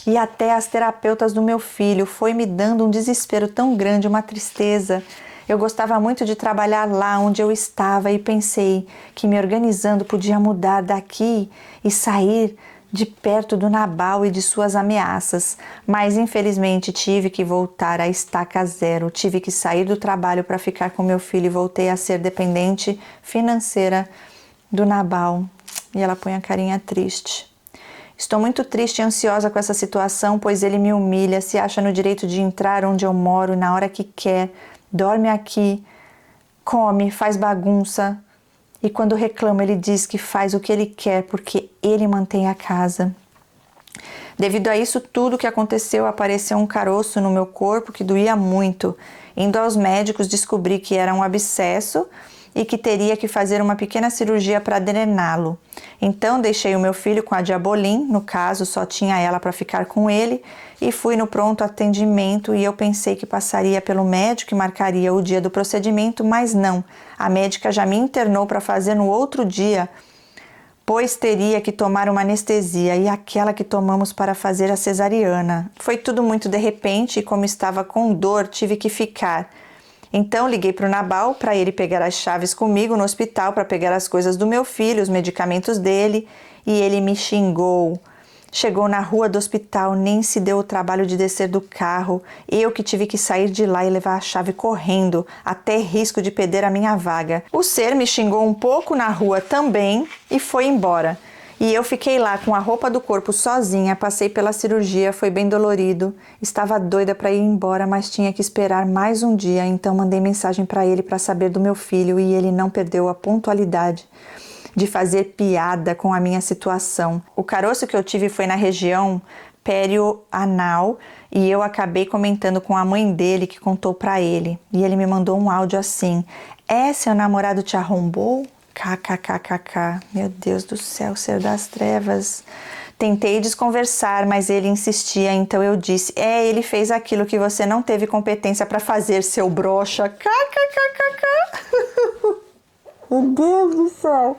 e até as terapeutas do meu filho. Foi me dando um desespero tão grande, uma tristeza. Eu gostava muito de trabalhar lá onde eu estava e pensei que me organizando podia mudar daqui e sair de perto do Nabal e de suas ameaças, mas infelizmente tive que voltar à estaca zero, tive que sair do trabalho para ficar com meu filho e voltei a ser dependente financeira do Nabal. E ela põe a carinha triste. Estou muito triste e ansiosa com essa situação, pois ele me humilha, se acha no direito de entrar onde eu moro na hora que quer, dorme aqui, come, faz bagunça. E quando reclama, ele diz que faz o que ele quer porque ele mantém a casa. Devido a isso tudo que aconteceu, apareceu um caroço no meu corpo que doía muito. Indo aos médicos, descobri que era um abscesso e que teria que fazer uma pequena cirurgia para drená-lo. Então deixei o meu filho com a Diabolim, no caso só tinha ela para ficar com ele, e fui no pronto atendimento e eu pensei que passaria pelo médico e marcaria o dia do procedimento, mas não. A médica já me internou para fazer no outro dia, pois teria que tomar uma anestesia e aquela que tomamos para fazer a cesariana. Foi tudo muito de repente e como estava com dor, tive que ficar. Então liguei para o Nabal para ele pegar as chaves comigo no hospital para pegar as coisas do meu filho, os medicamentos dele, e ele me xingou. Chegou na rua do hospital, nem se deu o trabalho de descer do carro. Eu que tive que sair de lá e levar a chave correndo, até risco de perder a minha vaga. O ser me xingou um pouco na rua também e foi embora. E eu fiquei lá com a roupa do corpo sozinha, passei pela cirurgia, foi bem dolorido. Estava doida para ir embora, mas tinha que esperar mais um dia, então mandei mensagem para ele para saber do meu filho e ele não perdeu a pontualidade de fazer piada com a minha situação. O caroço que eu tive foi na região perioanal e eu acabei comentando com a mãe dele que contou para ele. E ele me mandou um áudio assim: seu namorado te arrombou? KKKKK. Meu Deus do céu, ser das trevas. Tentei desconversar, mas ele insistia, então eu disse: ele fez aquilo que você não teve competência para fazer, seu broxa. KKKKK. Meu Deus do céu.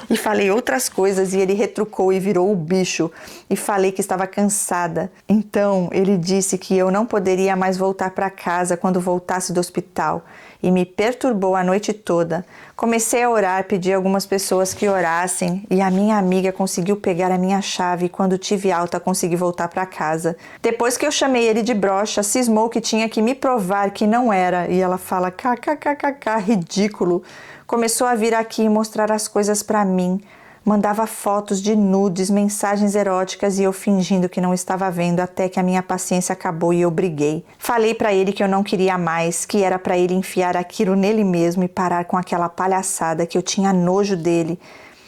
E falei outras coisas e ele retrucou e virou o bicho. E falei que estava cansada. Então ele disse que eu não poderia mais voltar para casa quando voltasse do hospital. E me perturbou a noite toda. Comecei a orar, pedi a algumas pessoas que orassem. E a minha amiga conseguiu pegar a minha chave. E quando tive alta, consegui voltar para casa. Depois que eu chamei ele de broxa, cismou que tinha que me provar que não era. E ela fala: kkkk, ridículo. Começou a vir aqui e mostrar as coisas para mim. Mandava fotos de nudes, mensagens eróticas e eu fingindo que não estava vendo até que a minha paciência acabou e eu briguei. Falei para ele que eu não queria mais, que era para ele enfiar aquilo nele mesmo e parar com aquela palhaçada, que eu tinha nojo dele,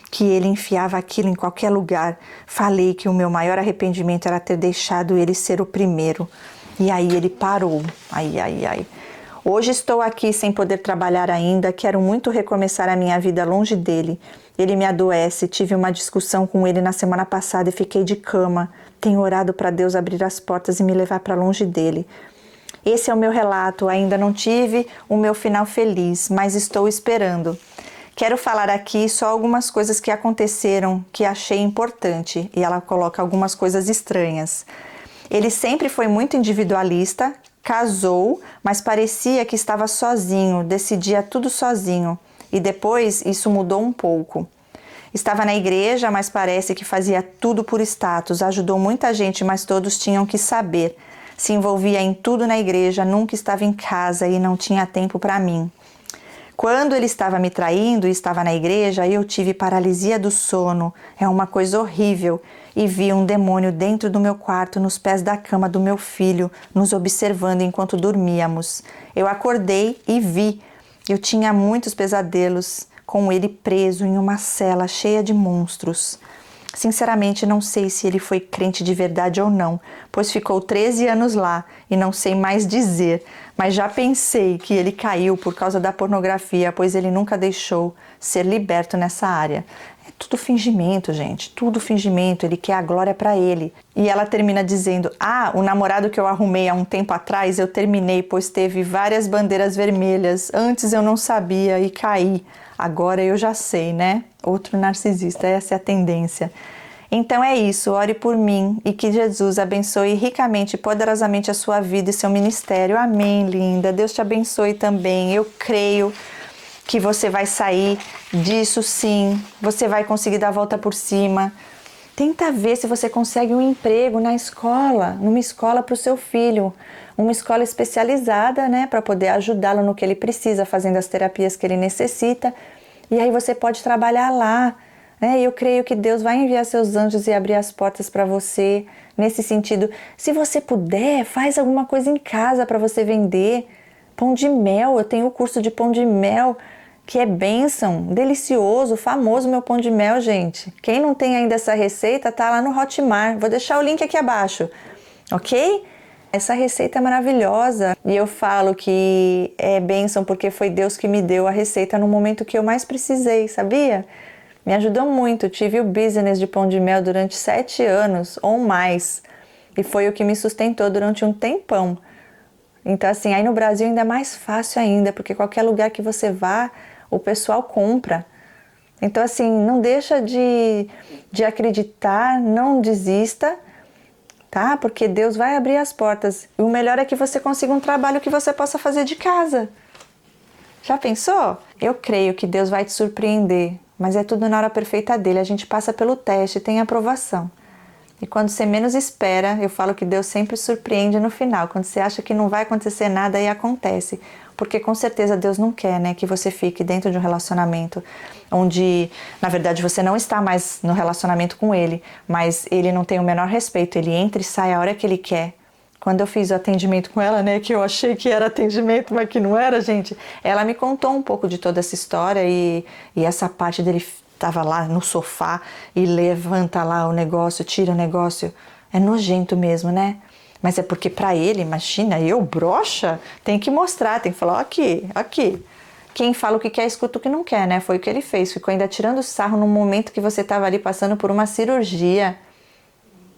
que ele enfiava aquilo em qualquer lugar. Falei que o meu maior arrependimento era ter deixado ele ser o primeiro. E aí ele parou. Ai. Hoje estou aqui sem poder trabalhar ainda, quero muito recomeçar a minha vida longe dele. Ele me adoece, tive uma discussão com ele na semana passada e fiquei de cama. Tenho orado para Deus abrir as portas e me levar para longe dele. Esse é o meu relato, ainda não tive o meu final feliz, mas estou esperando. Quero falar aqui só algumas coisas que aconteceram que achei importante, e ela coloca algumas coisas estranhas. Ele sempre foi muito individualista, casou, mas parecia que estava sozinho, decidia tudo sozinho. E depois isso mudou um pouco. Estava na igreja, mas parece que fazia tudo por status. Ajudou muita gente, mas todos tinham que saber. Se envolvia em tudo na igreja, nunca estava em casa e não tinha tempo para mim. Quando ele estava me traindo e estava na igreja, eu tive paralisia do sono. É uma coisa horrível. E vi um demônio dentro do meu quarto, nos pés da cama do meu filho, nos observando enquanto dormíamos. Eu acordei e vi. Eu tinha muitos pesadelos com ele preso em uma cela cheia de monstros. Sinceramente, não sei se ele foi crente de verdade ou não, pois ficou 13 anos lá e não sei mais dizer, mas já pensei que ele caiu por causa da pornografia, pois ele nunca deixou ser liberto nessa área. É tudo fingimento, gente, tudo fingimento, ele quer a glória pra ele. E ela termina dizendo, o namorado que eu arrumei há um tempo atrás, eu terminei, pois teve várias bandeiras vermelhas, antes eu não sabia e caí. Agora eu já sei, né? Outro narcisista, essa é a tendência. Então é isso, ore por mim e que Jesus abençoe ricamente e poderosamente a sua vida e seu ministério. Amém, linda. Deus te abençoe também. Eu creio que você vai sair disso sim. Você vai conseguir dar a volta por cima. Tenta ver se você consegue um emprego na escola, numa escola para o seu filho. Uma escola especializada, né, para poder ajudá-lo no que ele precisa, fazendo as terapias que ele necessita. E aí você pode trabalhar lá. Eu creio que Deus vai enviar seus anjos e abrir as portas para você nesse sentido. Se você puder, faz alguma coisa em casa para você vender. Pão de mel, eu tenho o curso de pão de mel, que é bênção, delicioso, famoso meu pão de mel, gente. Quem não tem ainda essa receita, tá lá no Hotmart. Vou deixar o link aqui abaixo, ok? Essa receita é maravilhosa e eu falo que é bênção porque foi Deus que me deu a receita no momento que eu mais precisei, sabia? Me ajudou muito, tive o business de pão de mel durante 7 anos ou mais e foi o que me sustentou durante um tempão. Então assim, aí no Brasil ainda é mais fácil ainda, porque qualquer lugar que você vá, o pessoal compra. Então assim, não deixa de acreditar, não desista, tá? Porque Deus vai abrir as portas. E o melhor é que você consiga um trabalho que você possa fazer de casa. Já pensou? Eu creio que Deus vai te surpreender, mas é tudo na hora perfeita dele. A gente passa pelo teste, tem aprovação. E quando você menos espera, eu falo que Deus sempre surpreende no final. Quando você acha que não vai acontecer nada, aí acontece. Porque com certeza Deus não quer, né, que você fique dentro de um relacionamento onde, na verdade, você não está mais no relacionamento com ele, mas ele não tem o menor respeito. Ele entra e sai a hora que ele quer. Quando eu fiz o atendimento com ela, né, que eu achei que era atendimento, mas que não era, gente, ela me contou um pouco de toda essa história e essa parte dele estava lá no sofá e levanta lá o negócio, tira o negócio. É nojento mesmo, né? Mas é porque pra ele, imagina, eu broxa, tem que mostrar, tem que falar, ó, aqui. Quem fala o que quer, escuta o que não quer, né? Foi o que ele fez, ficou ainda tirando sarro no momento que você estava ali passando por uma cirurgia,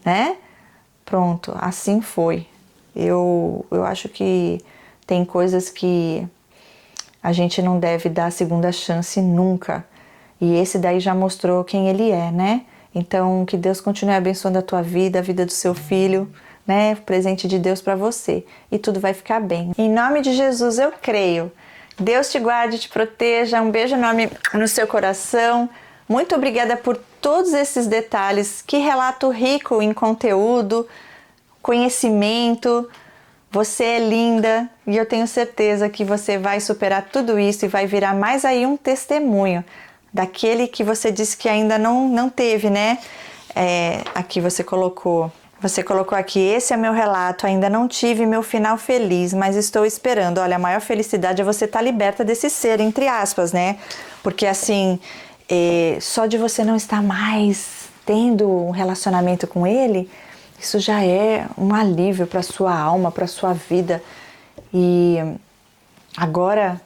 né? Pronto, assim foi. Eu acho que tem coisas que a gente não deve dar segunda chance nunca. E esse daí já mostrou quem ele é, né? Então, que Deus continue abençoando a tua vida, a vida do seu filho, né? Presente de Deus para você. E tudo vai ficar bem. Em nome de Jesus, eu creio. Deus te guarde, te proteja. Um beijo enorme no seu coração. Muito obrigada por todos esses detalhes. Que relato rico em conteúdo, conhecimento. Você é linda e eu tenho certeza que você vai superar tudo isso e vai virar mais aí um testemunho daquele que você disse que ainda não teve, né? Aqui você colocou aqui, esse é meu relato, ainda não tive meu final feliz, mas estou esperando. Olha, a maior felicidade é você estar liberta desse ser, entre aspas, né? Porque assim, só de você não estar mais tendo um relacionamento com ele, isso já é um alívio para sua alma, para sua vida. E agora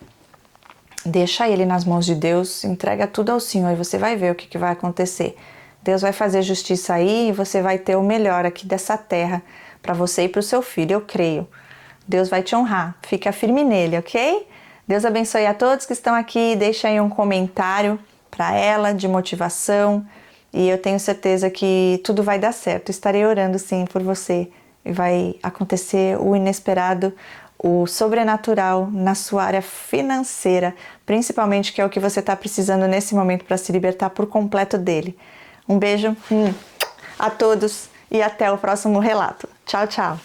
deixa ele nas mãos de Deus, entrega tudo ao Senhor e você vai ver o que vai acontecer. Deus vai fazer justiça aí e você vai ter o melhor aqui dessa terra para você e para o seu filho, eu creio. Deus vai te honrar, fica firme nele, ok? Deus abençoe a todos que estão aqui, deixa aí um comentário para ela de motivação e eu tenho certeza que tudo vai dar certo. Estarei orando sim por você e vai acontecer o inesperado, o sobrenatural na sua área financeira, principalmente que é o que você está precisando nesse momento para se libertar por completo dele. Um beijo a todos e até o próximo relato. Tchau, tchau!